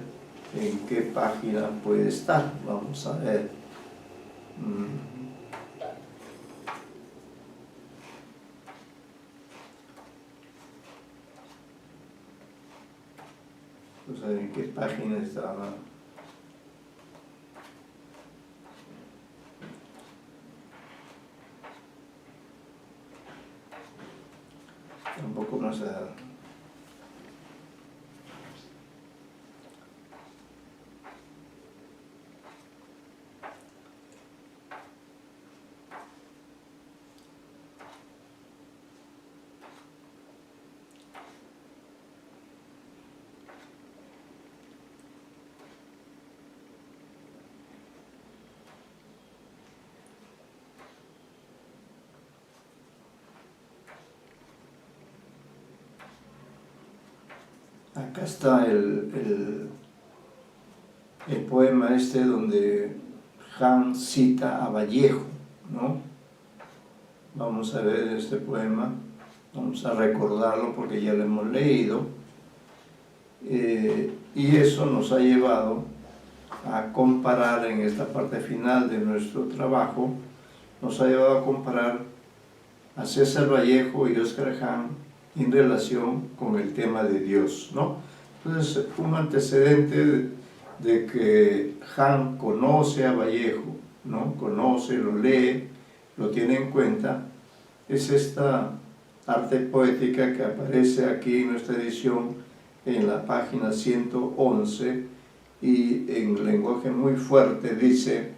en qué página puede estar. Vamos a ver. Vamos a ver en qué página estaba. Acá está el poema este donde Han cita a Vallejo, ¿no? Vamos a ver este poema, vamos a recordarlo porque ya lo hemos leído, y eso nos ha llevado a comparar en esta parte final de nuestro trabajo, nos ha llevado a comparar a César Vallejo y Óscar Hahn en relación con el tema de Dios, ¿no? Entonces, un antecedente de que Hahn conoce a Vallejo, ¿no? Conoce, lo lee, lo tiene en cuenta, es esta arte poética que aparece aquí en nuestra edición en la página 111 y en lenguaje muy fuerte dice,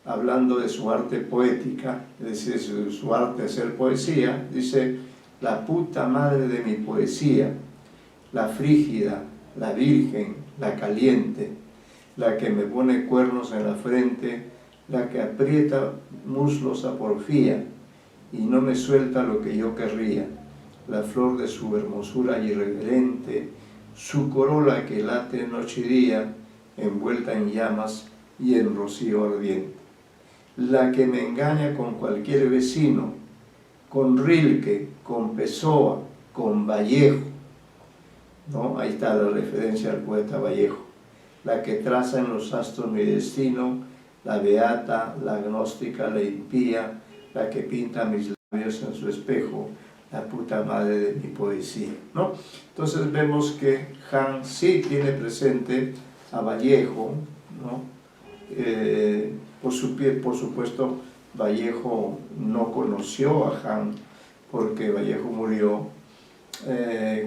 hablando de su arte poética, es decir, su arte de hacer poesía, dice: la puta madre de mi poesía, la frígida, la virgen, la caliente, la que me pone cuernos en la frente, la que aprieta muslos a porfía y no me suelta lo que yo querría, la flor de su hermosura irreverente, su corola que late noche y día, envuelta en llamas y en rocío ardiente, la que me engaña con cualquier vecino, con Rilke, con Pessoa, con Vallejo, ¿no? Ahí está la referencia al poeta Vallejo, la que traza en los astros mi destino, la beata, la agnóstica, la impía, la que pinta mis labios en su espejo, la puta madre de mi poesía, ¿no? Entonces vemos que Hahn sí tiene presente a Vallejo, ¿no? Por supuesto, Vallejo no conoció a Hahn porque Vallejo murió.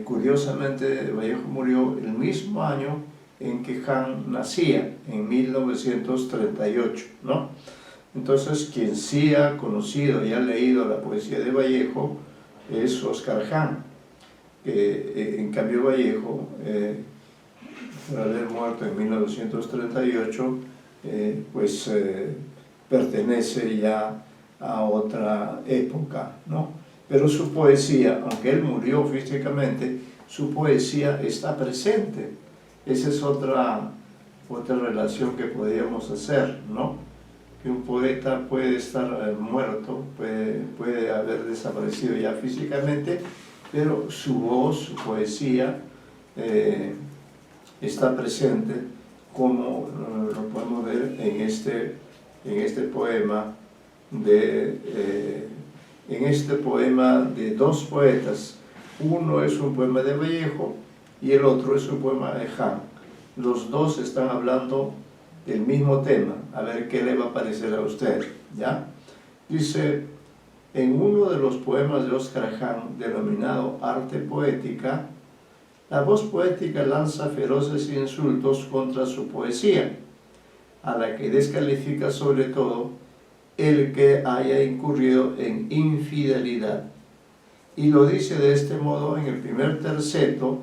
Curiosamente, Vallejo murió el mismo año en que Hahn nacía, en 1938, ¿no? Entonces, quien sí ha conocido y ha leído la poesía de Vallejo es Óscar Hahn, que en cambio Vallejo, por haber muerto en 1938, pertenece ya a otra época, ¿no? Pero su poesía, aunque él murió físicamente, su poesía está presente. Esa es otra relación que podríamos hacer, ¿no? Que un poeta puede estar muerto, puede haber desaparecido ya físicamente, pero su voz, su poesía está presente, como lo podemos ver en este poema de dos poetas. Uno es un poema de Vallejo y el otro es un poema de Hahn. Los dos están hablando del mismo tema. A ver qué le va a parecer a usted, ¿ya? Dice, en uno de los poemas de Óscar Hahn, denominado Arte Poética, la voz poética lanza feroces insultos contra su poesía, a la que descalifica sobre todo el que haya incurrido en infidelidad. Y lo dice de este modo en el primer terceto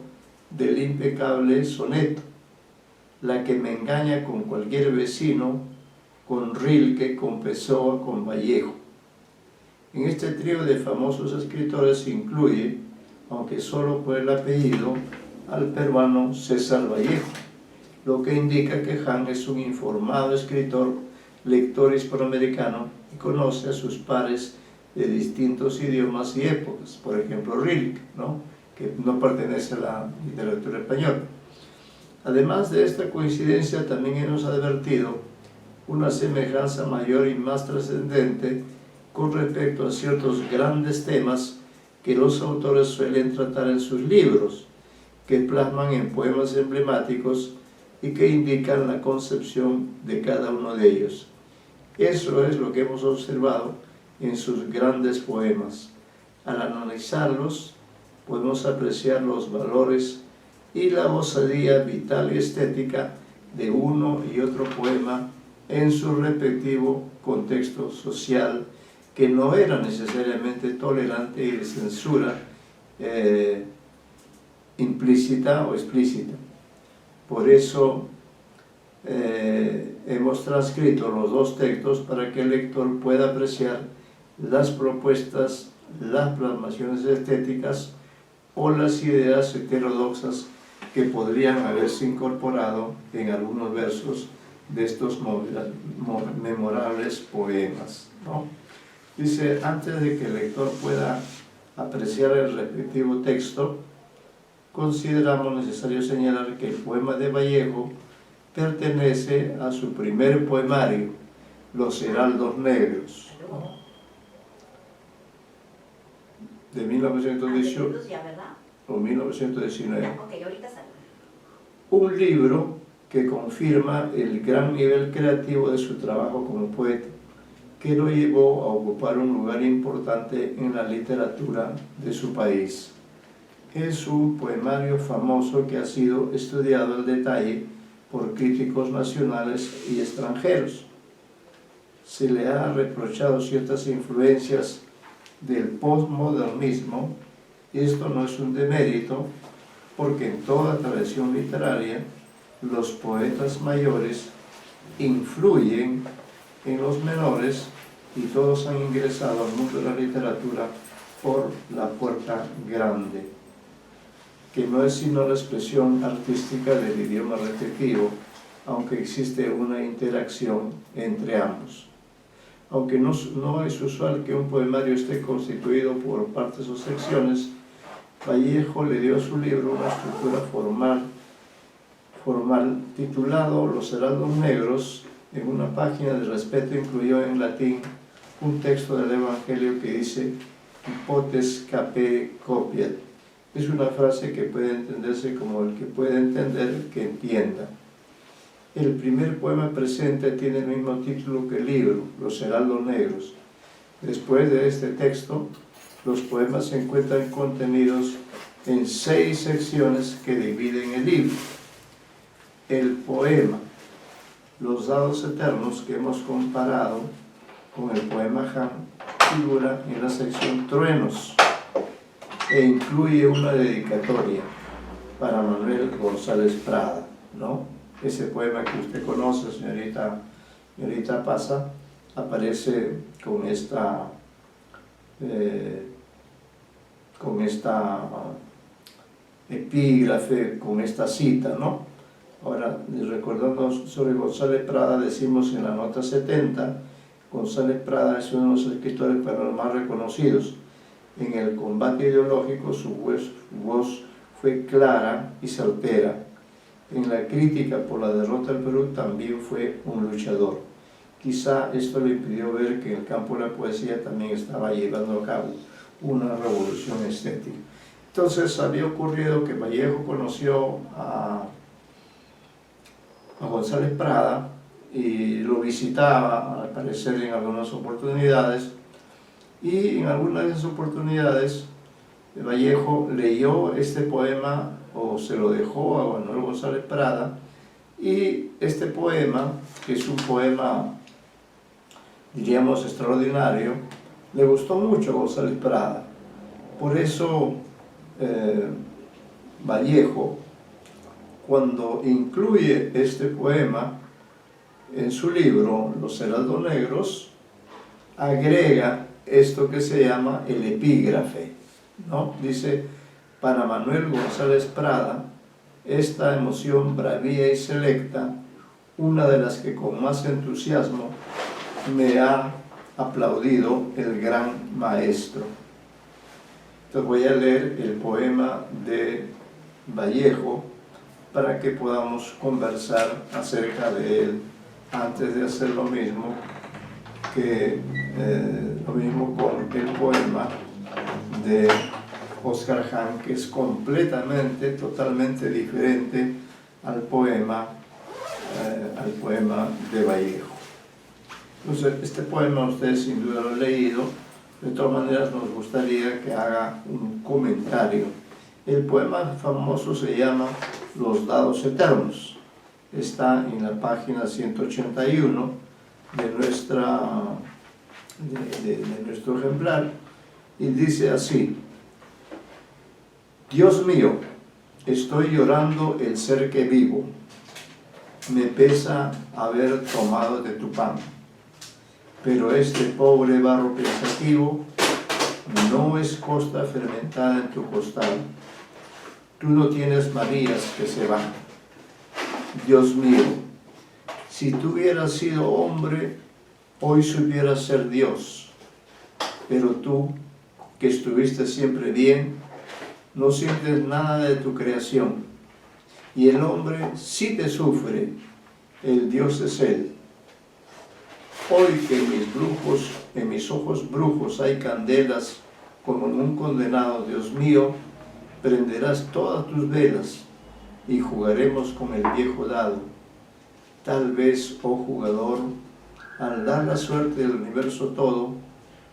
del impecable soneto: la que me engaña con cualquier vecino, con Rilke, con Pessoa, con Vallejo. En este trío de famosos escritores se incluye, aunque solo por el apellido, al peruano César Vallejo, lo que indica que Hahn es un informado escritor, lector hispanoamericano y conoce a sus pares de distintos idiomas y épocas, por ejemplo Rilke, ¿no? Que no pertenece a la literatura española. Además de esta coincidencia, también hemos advertido una semejanza mayor y más trascendente con respecto a ciertos grandes temas que los autores suelen tratar en sus libros, que plasman en poemas emblemáticos y que indican la concepción de cada uno de ellos. Eso es lo que hemos observado en sus grandes poemas. Al analizarlos, podemos apreciar los valores y la osadía vital y estética de uno y otro poema en su respectivo contexto social, que no era necesariamente tolerante y de censura implícita o explícita. Por eso hemos transcrito los dos textos para que el lector pueda apreciar las propuestas, las plasmaciones estéticas o las ideas heterodoxas que podrían haberse incorporado en algunos versos de estos memorables poemas, ¿no? Dice, antes de que el lector pueda apreciar el respectivo texto, consideramos necesario señalar que el poema de Vallejo pertenece a su primer poemario, Los Heraldos Negros, ¿no? De 1918 o 1919. Un libro que confirma el gran nivel creativo de su trabajo como poeta, que lo llevó a ocupar un lugar importante en la literatura de su país. Es un poemario famoso que ha sido estudiado al detalle por críticos nacionales y extranjeros. Se le ha reprochado ciertas influencias del postmodernismo, y esto no es un demérito, porque en toda tradición literaria los poetas mayores influyen en los menores y todos han ingresado al mundo de la literatura por la puerta grande, que no es sino la expresión artística del idioma respectivo, aunque existe una interacción entre ambos. Aunque no es usual que un poemario esté constituido por partes o secciones, Vallejo le dio a su libro una estructura formal titulado Los Heraldos Negros. En una página de respeto incluyó en latín un texto del Evangelio que dice «Hipotes capere copiat». Es una frase que puede entenderse como el que puede entender, que entienda. El primer poema presente tiene el mismo título que el libro, Los Heraldos Negros. Después de este texto, los poemas se encuentran contenidos en 6 secciones que dividen el libro. El poema Los Dados Eternos, que hemos comparado con el poema Han, figura en la sección Truenos e incluye una dedicatoria para Manuel González Prada, ¿no? Ese poema que usted conoce, señorita Pasa, aparece con esta epígrafe, con esta cita, ¿no? Ahora, recordando sobre González Prada, decimos en la nota 70, González Prada es uno de los escritores para los más reconocidos. En el combate ideológico su voz fue clara y certera. En la crítica por la derrota del Perú también fue un luchador. Quizá esto le impidió ver que en el campo de la poesía también estaba llevando a cabo una revolución estética. Entonces había ocurrido que Vallejo conoció a González Prada y lo visitaba, al parecer, en algunas oportunidades, y en algunas de esas oportunidades Vallejo leyó este poema o se lo dejó a Manuel González Prada, y este poema, que es un poema, diríamos, extraordinario, le gustó mucho a González Prada. Por eso Vallejo, cuando incluye este poema en su libro Los Heraldos Negros, agrega esto que se llama el epígrafe, ¿no? Dice, para Manuel González Prada, esta emoción bravía y selecta, una de las que con más entusiasmo me ha aplaudido el gran maestro. Entonces voy a leer el poema de Vallejo para que podamos conversar acerca de él antes de hacer lo mismo con el poema de Oscar Hahn, que es totalmente diferente al poema de Vallejo. Entonces, este poema ustedes sin duda lo han leído. De todas maneras, nos gustaría que haga un comentario. El poema famoso se llama Los Dados Eternos. Está en la página 181 de nuestro ejemplar, y dice así: Dios mío, estoy llorando el ser que vivo, me pesa haber tomado de tu pan, pero este pobre barro pensativo no es costa fermentada en tu costal. tú no tienes Marías que se van. Dios mío, si tú hubieras sido hombre, hoy supieras ser Dios. Pero tú, que estuviste siempre bien, no sientes nada de tu creación. Y el hombre sí te sufre, el Dios es Él. Hoy que en mis ojos brujos hay candelas, como en un condenado, Dios mío, prenderás todas tus velas y jugaremos con el viejo dado. Tal vez, oh jugador, al dar la suerte del universo todo,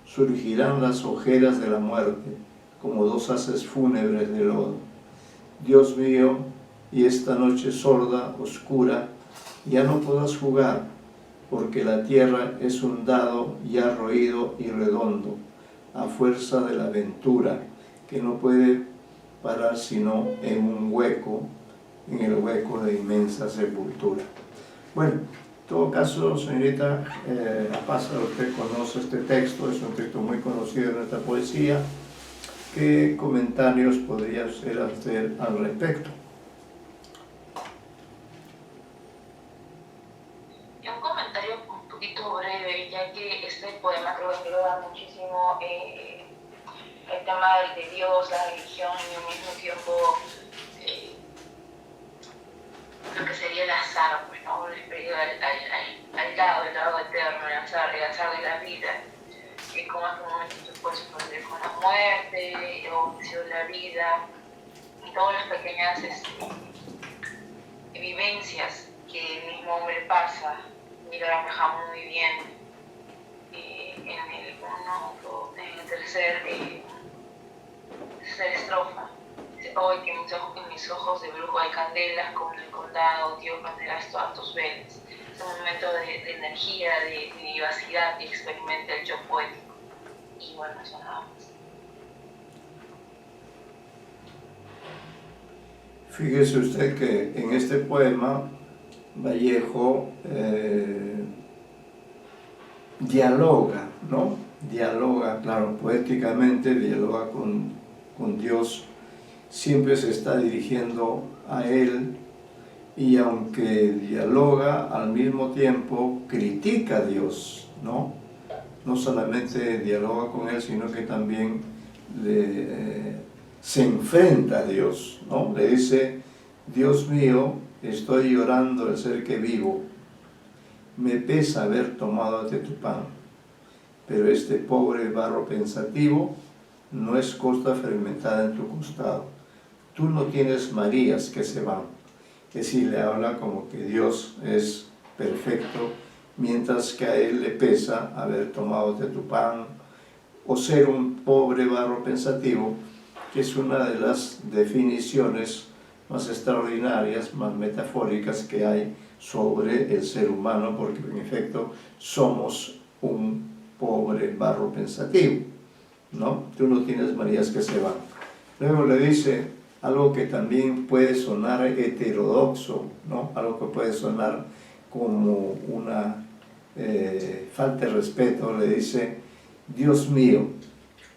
surgirán las ojeras de la muerte, como dos haces fúnebres de lodo. Dios mío, y esta noche sorda, oscura, ya no podrás jugar, porque la tierra es un dado ya roído y redondo, a fuerza de la aventura, que no puede parar sino en un hueco, en el hueco de inmensa sepultura. Bueno, en todo caso, señorita Pasa, usted conoce este texto, es un texto muy conocido en nuestra poesía. ¿Qué comentarios podría usted hacer al respecto? Un comentario un poquito breve, ya que este poema creo que engloba muchísimo el tema de Dios, la religión y al mismo tiempo lo que sería el azar, pues, ¿no? Al lado eterno, el azar de la vida, que como en un momento se puede sorprender con la muerte, o la vida, y todas las pequeñas vivencias que el mismo hombre pasa, y lo refleja muy bien en el tercer estrofa. Dice, hoy que en mis ojos de brujo hay candelas, como en el condado, Dios, prenderás todas tus velas. Es un momento de energía, de vivacidad que experimenta el yo poético. Y bueno, eso nada más. Fíjese usted que en este poema Vallejo dialoga, ¿no? Dialoga, claro, poéticamente, dialoga con Dios, siempre se está dirigiendo a Él, y aunque dialoga, al mismo tiempo critica a Dios, ¿no? No solamente dialoga con Él, sino que también se enfrenta a Dios, ¿no? Le dice, Dios mío, estoy llorando el ser que vivo, me pesa haber tomado de tu pan, pero este pobre barro pensativo no es costa fermentada en tu costado. Tú no tienes Marías que se van. Es decir, le habla como que Dios es perfecto, mientras que a Él le pesa haber tomado de tu pan, o ser un pobre barro pensativo, que es una de las definiciones más extraordinarias, más metafóricas que hay sobre el ser humano, porque en efecto somos un pobre barro pensativo, ¿no? Tú no tienes Marías que se van. Luego le dice algo que también puede sonar heterodoxo, ¿no? Algo que puede sonar como una falta de respeto. Le dice, Dios mío,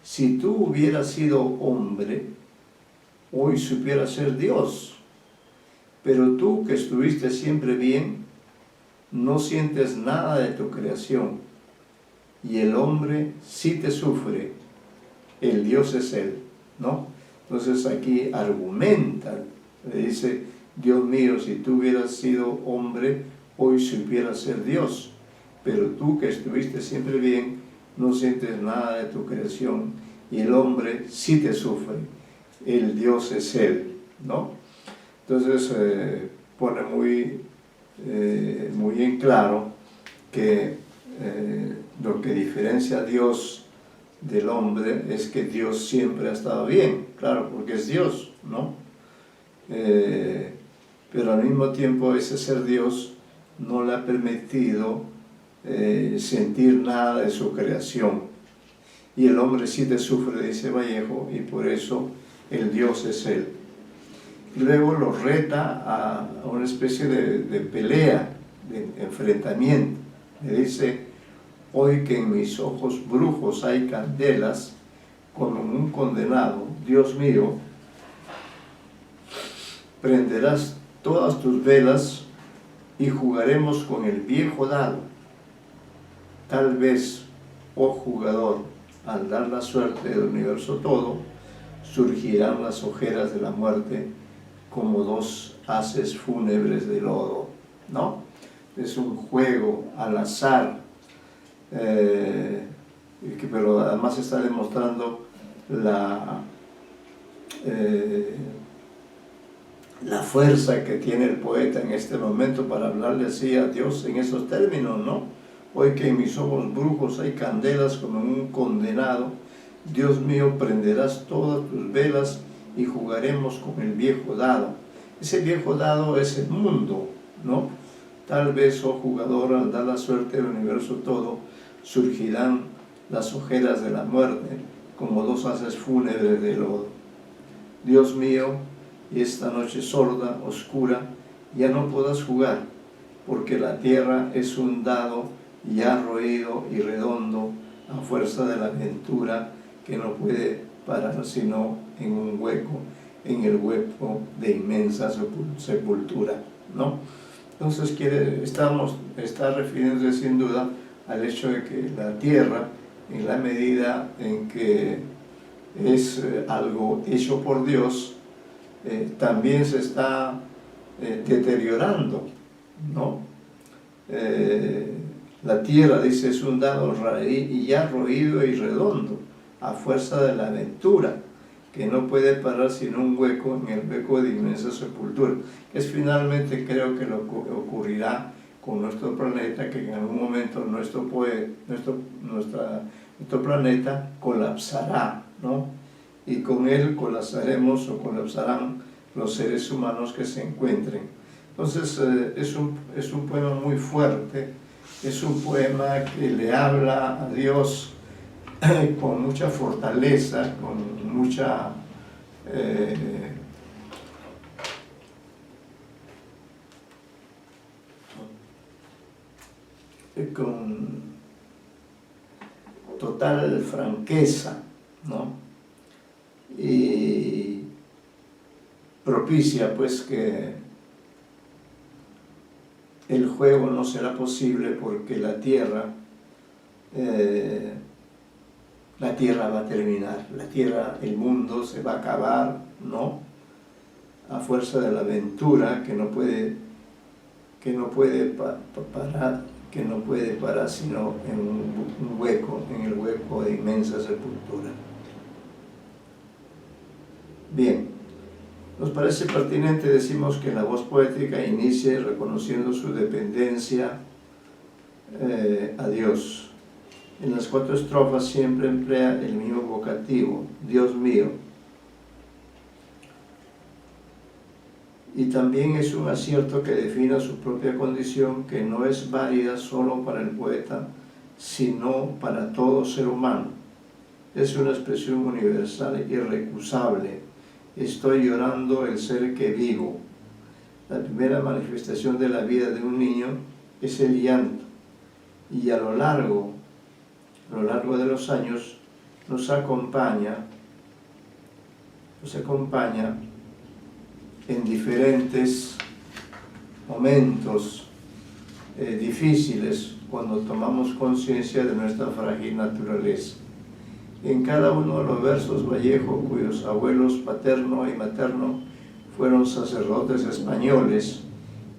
si tú hubieras sido hombre, hoy supieras ser Dios, pero tú que estuviste siempre bien, no sientes nada de tu creación, y el hombre sí te sufre, el Dios es Él, ¿no? Entonces aquí argumenta, le dice, Dios mío, si tú hubieras sido hombre, hoy supieras ser Dios, pero tú que estuviste siempre bien, no sientes nada de tu creación, y el hombre sí te sufre, el Dios es Él, ¿no? Entonces pone muy en claro que lo que diferencia a Dios del hombre es que Dios siempre ha estado bien, claro, porque es Dios, ¿no? Pero al mismo tiempo ese ser Dios no le ha permitido sentir nada de su creación, y el hombre sí te sufre, dice Vallejo, y por eso el Dios es Él. Y luego lo reta a una especie de pelea, de enfrentamiento. Le dice, hoy que en mis ojos brujos hay candelas, como un condenado, Dios mío, prenderás todas tus velas y jugaremos con el viejo dado. Tal vez, oh jugador, al dar la suerte del universo todo, surgirán las ojeras de la muerte como dos haces fúnebres de lodo, ¿no? Es un juego al azar, pero además está demostrando la fuerza que tiene el poeta en este momento para hablarle así a Dios en esos términos, ¿no? Hoy que en mis ojos brujos hay candelas como en un condenado, Dios mío, prenderás todas tus velas y jugaremos con el viejo dado. Ese viejo dado es el mundo, ¿no? Tal vez, oh jugador, al dar la suerte del universo todo, surgirán las ojeras de la muerte como dos haces fúnebres de lodo. Dios mío, y esta noche sorda, oscura, ya no podrás jugar, porque la tierra es un dado ya roído y redondo a fuerza de la aventura que no puede parar sino en un hueco, en el hueco de inmensa sepultura, ¿no? Entonces está refiriéndose sin duda al hecho de que la tierra, en la medida en que es algo hecho por Dios, también se está deteriorando, ¿no? La tierra, dice, es un dado ya roído y redondo, a fuerza de la aventura, que no puede parar sino un hueco en el hueco de inmensa sepultura. Es finalmente, creo que lo ocurrirá con nuestro planeta, que en algún momento nuestro planeta colapsará, ¿no? Y con él colapsaremos o colapsarán los seres humanos que se encuentren. Entonces es un poema muy fuerte, es un poema que le habla a Dios con mucha fortaleza, con mucha con total franqueza, ¿no? Y propicia pues que el juego no será posible porque la tierra va a terminar, el mundo se va a acabar, ¿no? A fuerza de la aventura que no puede parar sino en un hueco, en el hueco de inmensa sepultura. Bien, nos parece pertinente, decimos, que la voz poética inicie reconociendo su dependencia a Dios. En las 4 estrofas siempre emplea el mismo vocativo, Dios mío. Y también es un acierto que defina su propia condición, que no es válida solo para el poeta, sino para todo ser humano. Es una expresión universal e irrecusable. Estoy llorando el ser que vivo. La primera manifestación de la vida de un niño es el llanto. Y a lo largo de los años nos acompaña en diferentes momentos difíciles cuando tomamos conciencia de nuestra frágil naturaleza. En cada uno de los versos Vallejo, cuyos abuelos paterno y materno fueron sacerdotes españoles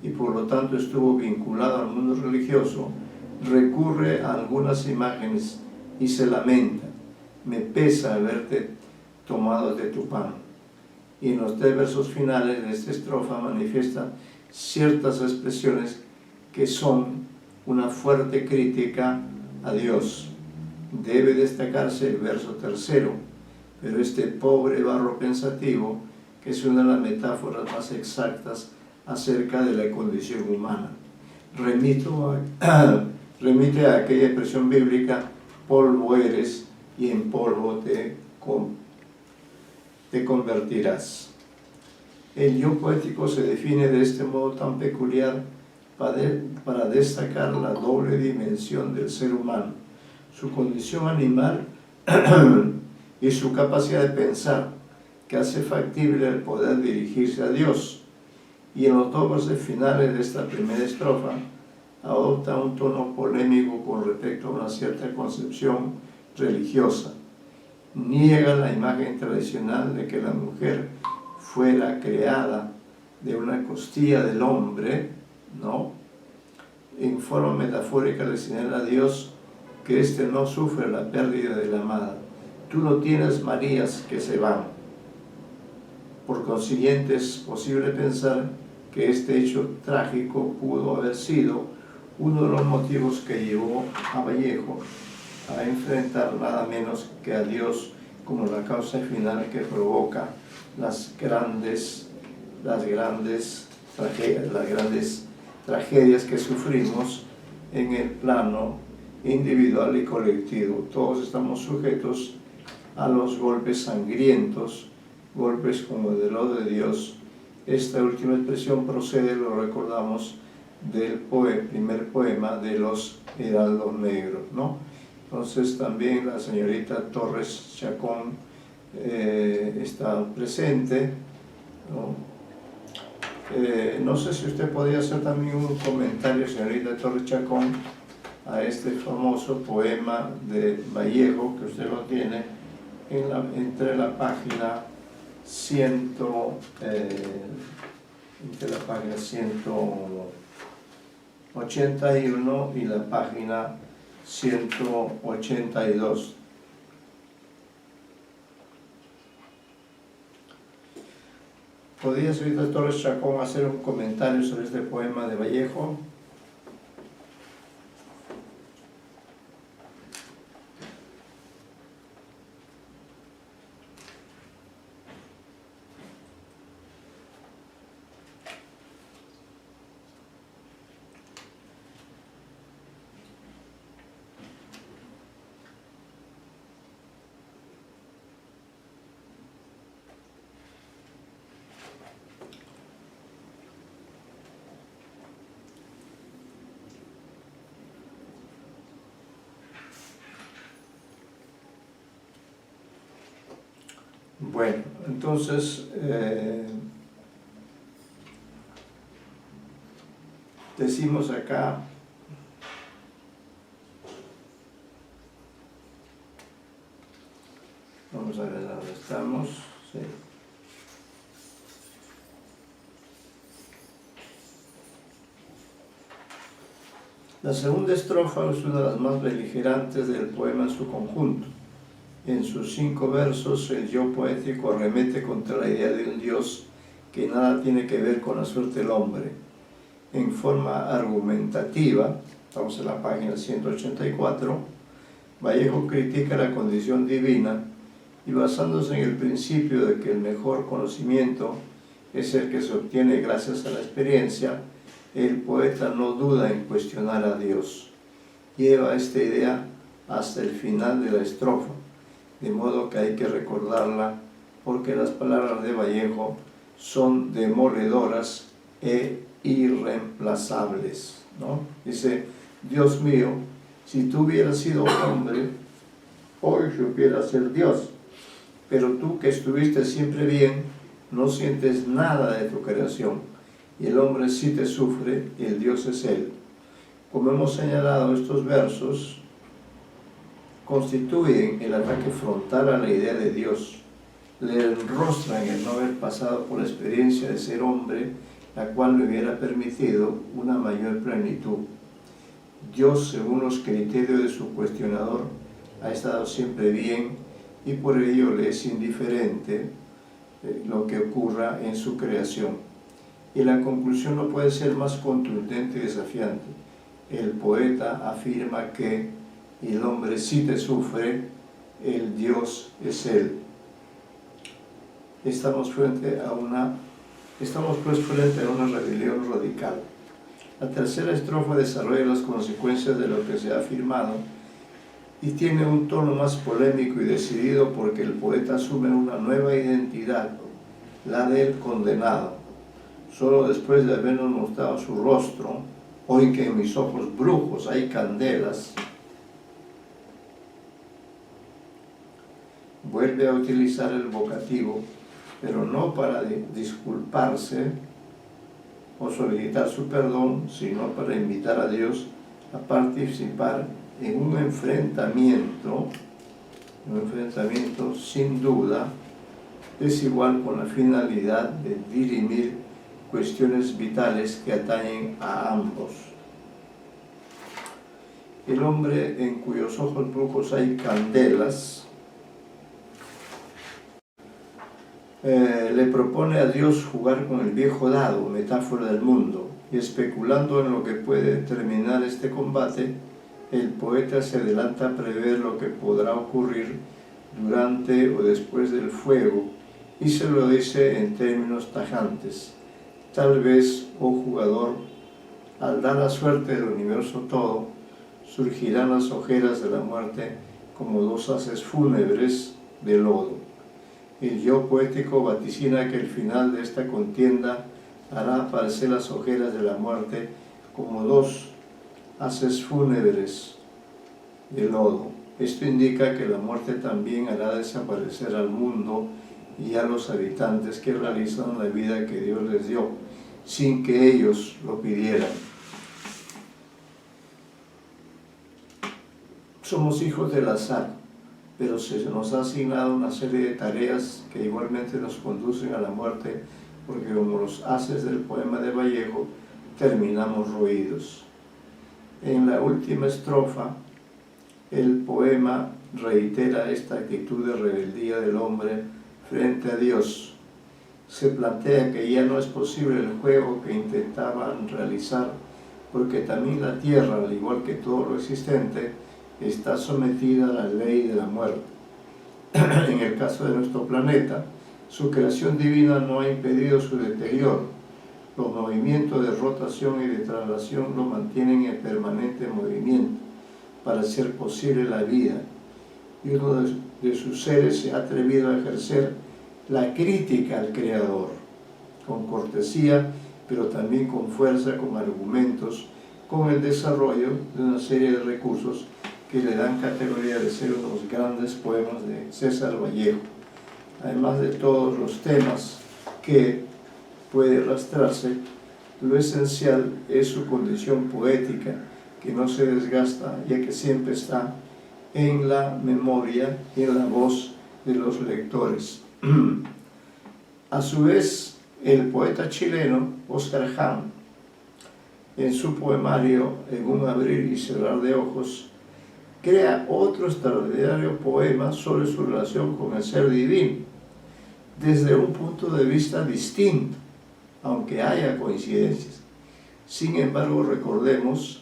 y por lo tanto estuvo vinculado al mundo religioso, recurre a algunas imágenes y se lamenta: me pesa haberte tomado de tu pan. Y en los 3 versos finales de esta estrofa manifiesta ciertas expresiones que son una fuerte crítica a Dios. Debe destacarse el verso 3, pero este pobre barro pensativo, que es una de las metáforas más exactas acerca de la condición humana. Remite a aquella expresión bíblica: polvo eres y en polvo te convertirás. El yo poético se define de este modo tan peculiar para destacar la doble dimensión del ser humano, su condición animal y su capacidad de pensar, que hace factible el poder dirigirse a Dios, y en los dos versos finales de esta primera estrofa adopta un tono polémico con respecto a una cierta concepción religiosa. Niega la imagen tradicional de que la mujer fuera creada de una costilla del hombre, ¿no? En forma metafórica le señala a Dios que éste no sufre la pérdida de la amada. Tú no tienes Marías que se van. Por consiguiente, es posible pensar que este hecho trágico pudo haber sido uno de los motivos que llevó a Vallejo a enfrentar nada menos que a Dios como la causa final que provoca las grandes tragedias que sufrimos en el plano individual y colectivo. Todos estamos sujetos a los golpes sangrientos, golpes como el de lo de Dios. Esta última expresión procede, lo recordamos, del primer poema de los Heraldos Negros, ¿no? Entonces también la señorita Torres Chacón está presente, ¿no? No sé si usted podría hacer también un comentario, señorita Torres Chacón, a este famoso poema de Vallejo, que usted lo tiene entre la página 181 y la página 182. ¿Podría, señorita Torres Chacón, hacer un comentario sobre este poema de Vallejo? Bueno, entonces decimos acá, vamos a ver dónde estamos, sí. La segunda estrofa es una de las más beligerantes del poema en su conjunto. En sus 5 versos, el yo poético arremete contra la idea de un Dios que nada tiene que ver con la suerte del hombre. En forma argumentativa, estamos en la página 184, Vallejo critica la condición divina y basándose en el principio de que el mejor conocimiento es el que se obtiene gracias a la experiencia, el poeta no duda en cuestionar a Dios. Lleva esta idea hasta el final de la estrofa, de modo que hay que recordarla porque las palabras de Vallejo son demoledoras e irreemplazables, ¿no? Dice, Dios mío, si tú hubieras sido hombre, hoy supieras ser Dios, pero tú que estuviste siempre bien, no sientes nada de tu creación, y el hombre sí te sufre, y el Dios es Él. Como hemos señalado, estos versos constituyen el ataque frontal a la idea de Dios, le enrostran el no haber pasado por la experiencia de ser hombre, la cual le hubiera permitido una mayor plenitud. Dios, según los criterios de su cuestionador, ha estado siempre bien y por ello le es indiferente lo que ocurra en su creación. Y la conclusión no puede ser más contundente y desafiante. El poeta afirma que el hombre sí te sufre, el Dios es Él. Estamos pues frente a una rebelión radical. La tercera estrofa desarrolla las consecuencias de lo que se ha afirmado y tiene un tono más polémico y decidido porque el poeta asume una nueva identidad, la del condenado. Solo después de habernos mostrado su rostro, hoy que en mis ojos brujos hay candelas, vuelve a utilizar el vocativo, pero no para disculparse, o solicitar su perdón, sino para invitar a Dios a participar en un enfrentamiento sin duda desigual, con la finalidad de dirimir cuestiones vitales que atañen a ambos. El hombre en cuyos ojos brujos hay candelas le propone a Dios jugar con el viejo dado, metáfora del mundo, y especulando en lo que puede terminar este combate, el poeta se adelanta a prever lo que podrá ocurrir durante o después del fuego, y se lo dice en términos tajantes. Tal vez, oh jugador, al dar la suerte del universo todo, surgirán las ojeras de la muerte como dos haces fúnebres de lodo. El yo poético vaticina que el final de esta contienda hará aparecer las ojeras de la muerte como dos haces fúnebres de lodo. Esto indica que la muerte también hará desaparecer al mundo y a los habitantes que realizan la vida que Dios les dio, sin que ellos lo pidieran. Somos hijos del azar, pero se nos ha asignado una serie de tareas que igualmente nos conducen a la muerte, porque como los haces del poema de Vallejo, terminamos roídos. En la última estrofa, el poema reitera esta actitud de rebeldía del hombre frente a Dios. Se plantea que ya no es posible el juego que intentaban realizar, porque también la tierra, al igual que todo lo existente, está sometida a la ley de la muerte. En el caso de nuestro planeta, su creación divina no ha impedido su deterioro. Los movimientos de rotación y de traslación lo mantienen en permanente movimiento para hacer posible la vida. Y uno de sus seres se ha atrevido a ejercer la crítica al Creador, con cortesía, pero también con fuerza, con argumentos, con el desarrollo de una serie de recursos que le dan categoría de ser uno de los grandes poemas de César Vallejo. Además de todos los temas que puede arrastrarse, lo esencial es su condición poética, que no se desgasta, ya que siempre está en la memoria y en la voz de los lectores. A su vez, el poeta chileno Óscar Ján, en su poemario En un abrir y cerrar de ojos, crea otro extraordinario poema sobre su relación con el ser divino, desde un punto de vista distinto, aunque haya coincidencias. Sin embargo, recordemos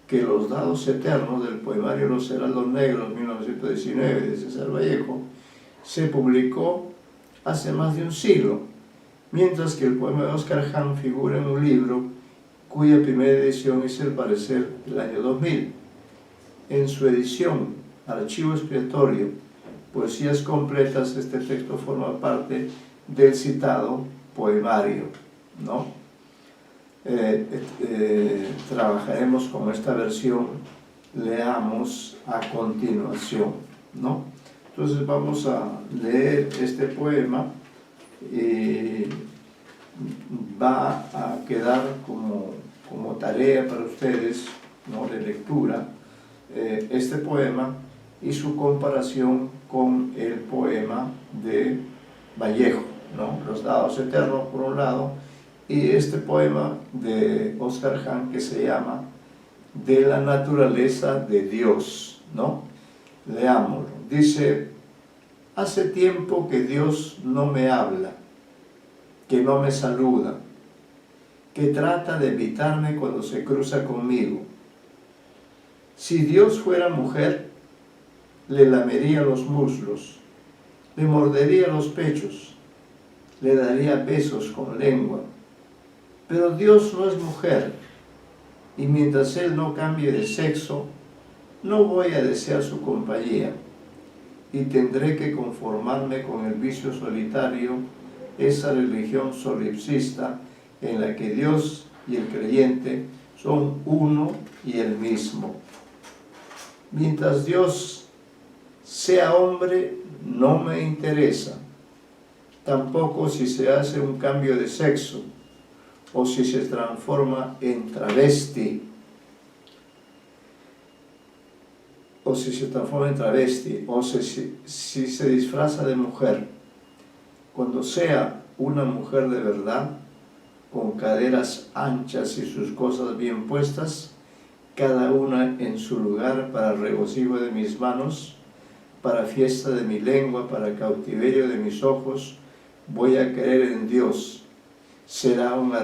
que Los dados eternos del poemario Los heraldos negros, 1919, de César Vallejo, se publicó hace más de un siglo, mientras que el poema de Óscar Ján figura en un libro cuya primera edición es al parecer del año 2000. En su edición Archivo Expiatorio, Poesías Completas, este texto forma parte del citado poemario, ¿no? Trabajaremos con esta versión, leamos a continuación, ¿no? Entonces vamos a leer este poema y va a quedar como tarea para ustedes, ¿no?, de lectura, este poema y su comparación con el poema de Vallejo, ¿no? Los dados eternos por un lado, y este poema de Óscar Ján que se llama De la naturaleza de Dios, ¿no? Leámoslo. Dice: hace tiempo que Dios no me habla, que no me saluda, que trata de evitarme cuando se cruza conmigo. Si Dios fuera mujer, le lamería los muslos, le mordería los pechos, le daría besos con lengua. Pero Dios no es mujer, y mientras Él no cambie de sexo, no voy a desear su compañía, y tendré que conformarme con el vicio solitario, esa religión solipsista en la que Dios y el creyente son uno y el mismo. Mientras Dios sea hombre, no me interesa, tampoco si se hace un cambio de sexo, o si se transforma en travesti, o si se disfraza de mujer. Cuando sea una mujer de verdad, con caderas anchas y sus cosas bien puestas, cada una en su lugar para regocijo de mis manos, para fiesta de mi lengua, para cautiverio de mis ojos, voy a creer en Dios. Será un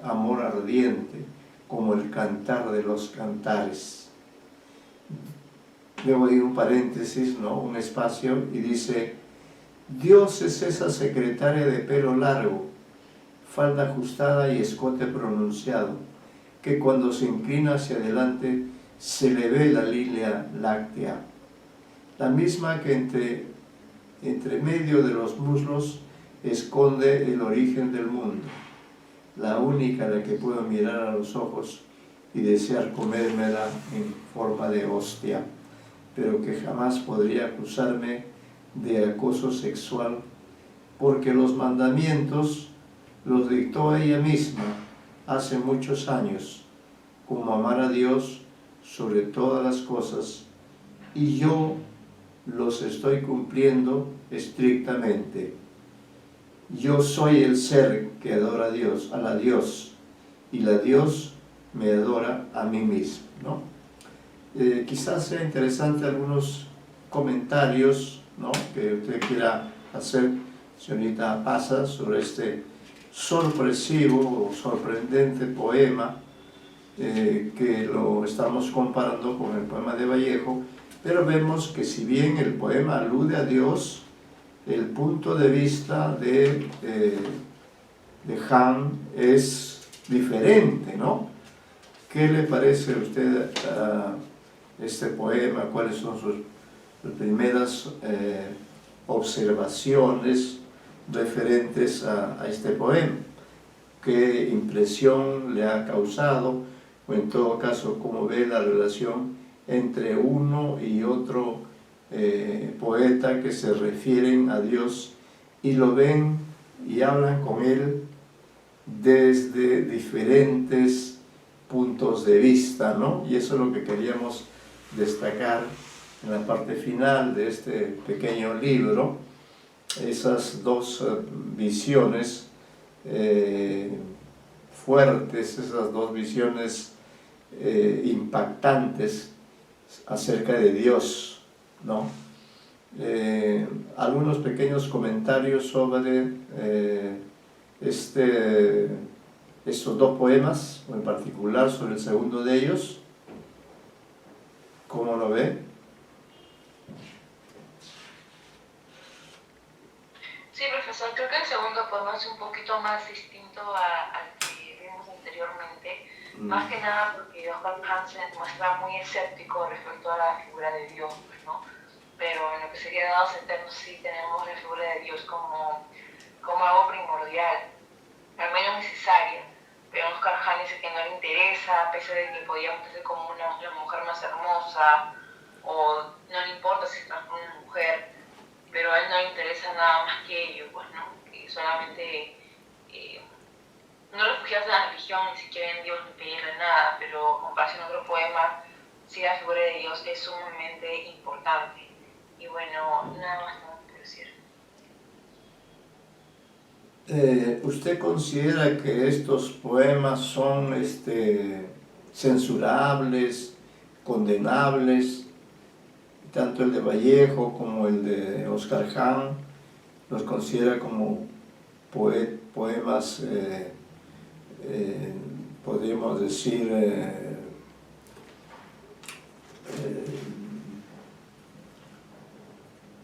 amor ardiente, como el cantar de los cantares. Luego hay un paréntesis, ¿no? Un espacio, y dice: Dios es esa secretaria de pelo largo, falda ajustada y escote pronunciado, que cuando se inclina hacia adelante se le ve la línea láctea, la misma que entre medio de los muslos esconde el origen del mundo, la única a la que puedo mirar a los ojos y desear comérmela en forma de hostia, pero que jamás podría acusarme de acoso sexual, porque los mandamientos los dictó ella misma hace muchos años, como amar a Dios sobre todas las cosas, y yo los estoy cumpliendo estrictamente. Yo soy el ser que adora a la Dios, y la Dios me adora a mí mismo, ¿no? Quizás sea interesante algunos comentarios, ¿no?, que usted quiera hacer, señorita Pasa, sobre este sorpresivo o sorprendente poema, que lo estamos comparando con el poema de Vallejo, pero vemos que si bien el poema alude a Dios, el punto de vista de Han es diferente, ¿no? ¿Qué le parece a usted este poema? ¿Cuáles son sus primeras observaciones referentes a este poema? ¿Qué impresión le ha causado? O en todo caso, ¿cómo ve la relación entre uno y otro poeta que se refieren a Dios y lo ven y hablan con él desde diferentes puntos de vista, ¿no? Y eso es lo que queríamos destacar en la parte final de este pequeño libro, esas dos visiones fuertes, esas dos visiones impactantes acerca de Dios, ¿no? Algunos pequeños comentarios sobre estos dos poemas, o en particular sobre el segundo de ellos. ¿Cómo lo ve? Sí, profesor, creo que el segundo poema es un poquito más distinto al que vimos anteriormente, más que nada porque Oscar Hansen muestra muy escéptico respecto a la figura de Dios, ¿no? Pero en lo que sería Dados Eternos sí tenemos la figura de Dios como algo primordial, al menos necesaria, pero Oscar Hansen dice que no le interesa, a pesar de que podía mostrarse como la mujer más hermosa, o no le importa si se transforma en una mujer, pero a él no le interesa nada más que ello, pues, ¿no? Que solamente no refugiarse en la religión, ni siquiera en Dios, ni pedirle nada, pero en comparación a otro poema, sí la figura de Dios es sumamente importante. Y bueno, nada más tengo que decir. ¿Usted considera que estos poemas son censurables, condenables? Tanto el de Vallejo como el de Oscar Hahn los considera como poemas, podríamos decir,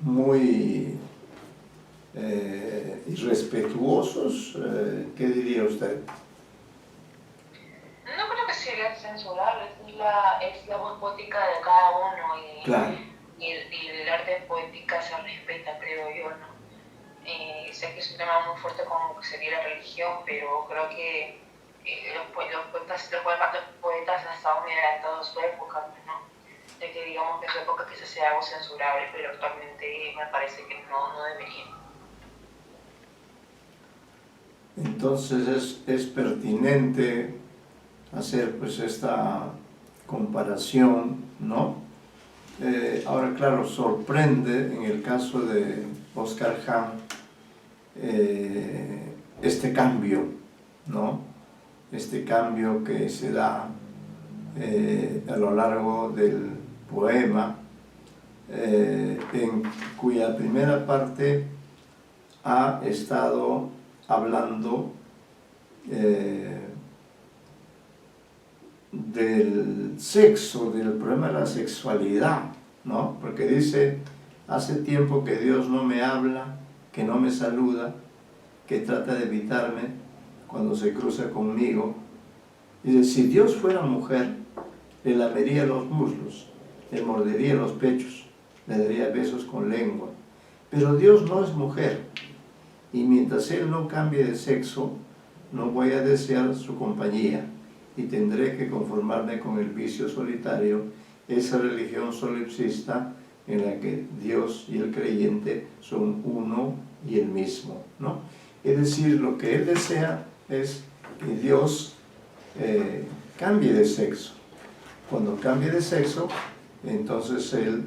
muy irrespetuosos. ¿Qué diría usted? No creo que sería censurable, es la voz poética de cada uno y, Claro. y el arte poética se respeta, creo yo, ¿no? Sé que es un tema muy fuerte como que sería la religión, pero creo que los poetas han estado muy adelantados a su época, ¿no? De que digamos que en su época quizás sea algo censurable, pero actualmente me parece que no debería. entonces es pertinente hacer pues esta comparación, ¿no? Ahora claro, sorprende en el caso de Oscar Hahn este cambio, ¿no? Este cambio que se da a lo largo del poema, en cuya primera parte ha estado hablando del sexo, del problema de la sexualidad, ¿no? Porque dice, hace tiempo que Dios no me habla, que no me saluda, que trata de evitarme cuando se cruza conmigo. Dice, si Dios fuera mujer, le lamería los muslos, le mordería los pechos, le daría besos con lengua. Pero Dios no es mujer, y mientras Él no cambie de sexo, no voy a desear su compañía, y tendré que conformarme con el vicio solitario, esa religión solipsista en la que Dios y el creyente son uno y el mismo, ¿no? Es decir, lo que Él desea es que Dios cambie de sexo. Cuando cambie de sexo, entonces Él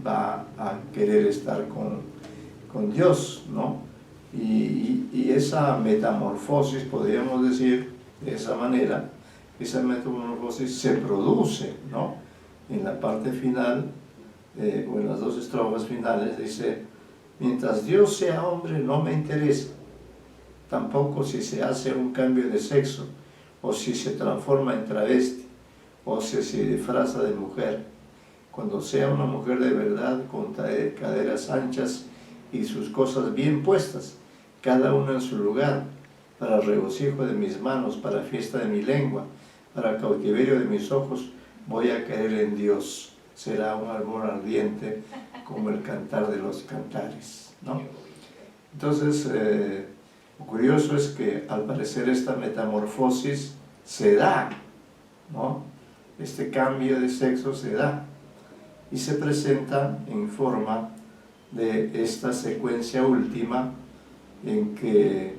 va a querer estar con Dios, ¿no? Y esa metamorfosis, podríamos decir de esa manera, esa metamorfosis se produce, ¿no? En la parte final, o en las dos estrofas finales, dice, mientras Dios sea hombre no me interesa, tampoco si se hace un cambio de sexo, o si se transforma en travesti, o si se disfraza de mujer. Cuando sea una mujer de verdad, con caderas anchas y sus cosas bien puestas, cada una en su lugar, para regocijo de mis manos, para fiesta de mi lengua, para cautiverio de mis ojos, voy a caer en Dios. Será un árbol ardiente como el cantar de los cantares, ¿no? Entonces, lo curioso es que al parecer esta metamorfosis se da, ¿no? Este cambio de sexo se da y se presenta en forma de esta secuencia última en que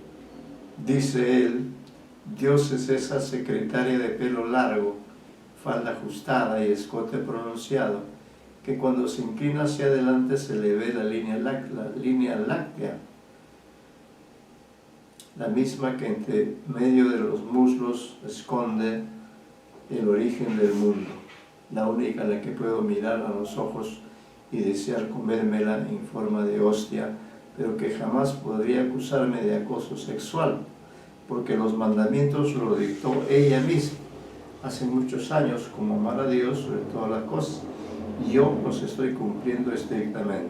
dice él, Dios es esa secretaria de pelo largo, falda ajustada y escote pronunciado, que cuando se inclina hacia adelante se le ve la línea láctea, la misma que entre medio de los muslos esconde el origen del mundo, la única a la que puedo mirar a los ojos y desear comérmela en forma de hostia, pero que jamás podría acusarme de acoso sexual, porque los mandamientos lo dictó ella misma hace muchos años, como amar a Dios sobre todas las cosas, y yo los estoy cumpliendo estrictamente.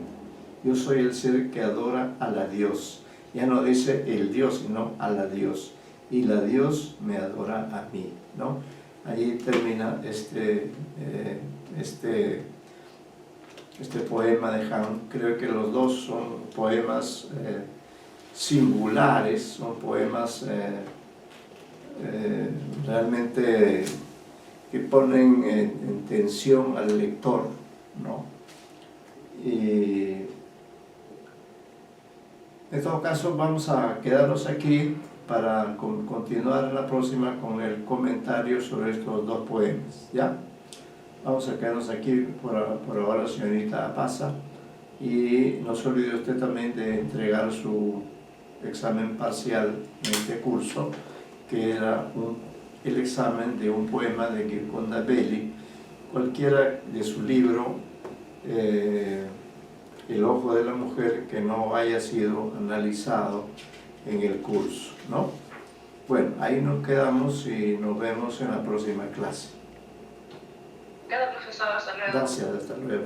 Yo soy el ser que adora a la Dios. Ya no dice el Dios, sino a la Dios. Y la Dios me adora a mí, ¿no? Allí termina este poema de Hahn. Creo que los dos son poemas singulares, son poemas realmente que ponen en tensión al lector, ¿no? Y en todo caso vamos a quedarnos aquí para continuar en la próxima con el comentario sobre estos dos poemas, ¿ya? Vamos a quedarnos aquí por ahora, señorita Pasa, y no se olvide usted también de entregar su examen parcial en este curso, que era el examen de un poema de Gioconda Belli, cualquiera de su libro, El ojo de la mujer, que no haya sido analizado en el curso, ¿no? Bueno, ahí nos quedamos y nos vemos en la próxima clase. Gracias, profesor. Hasta luego. Gracias, hasta luego.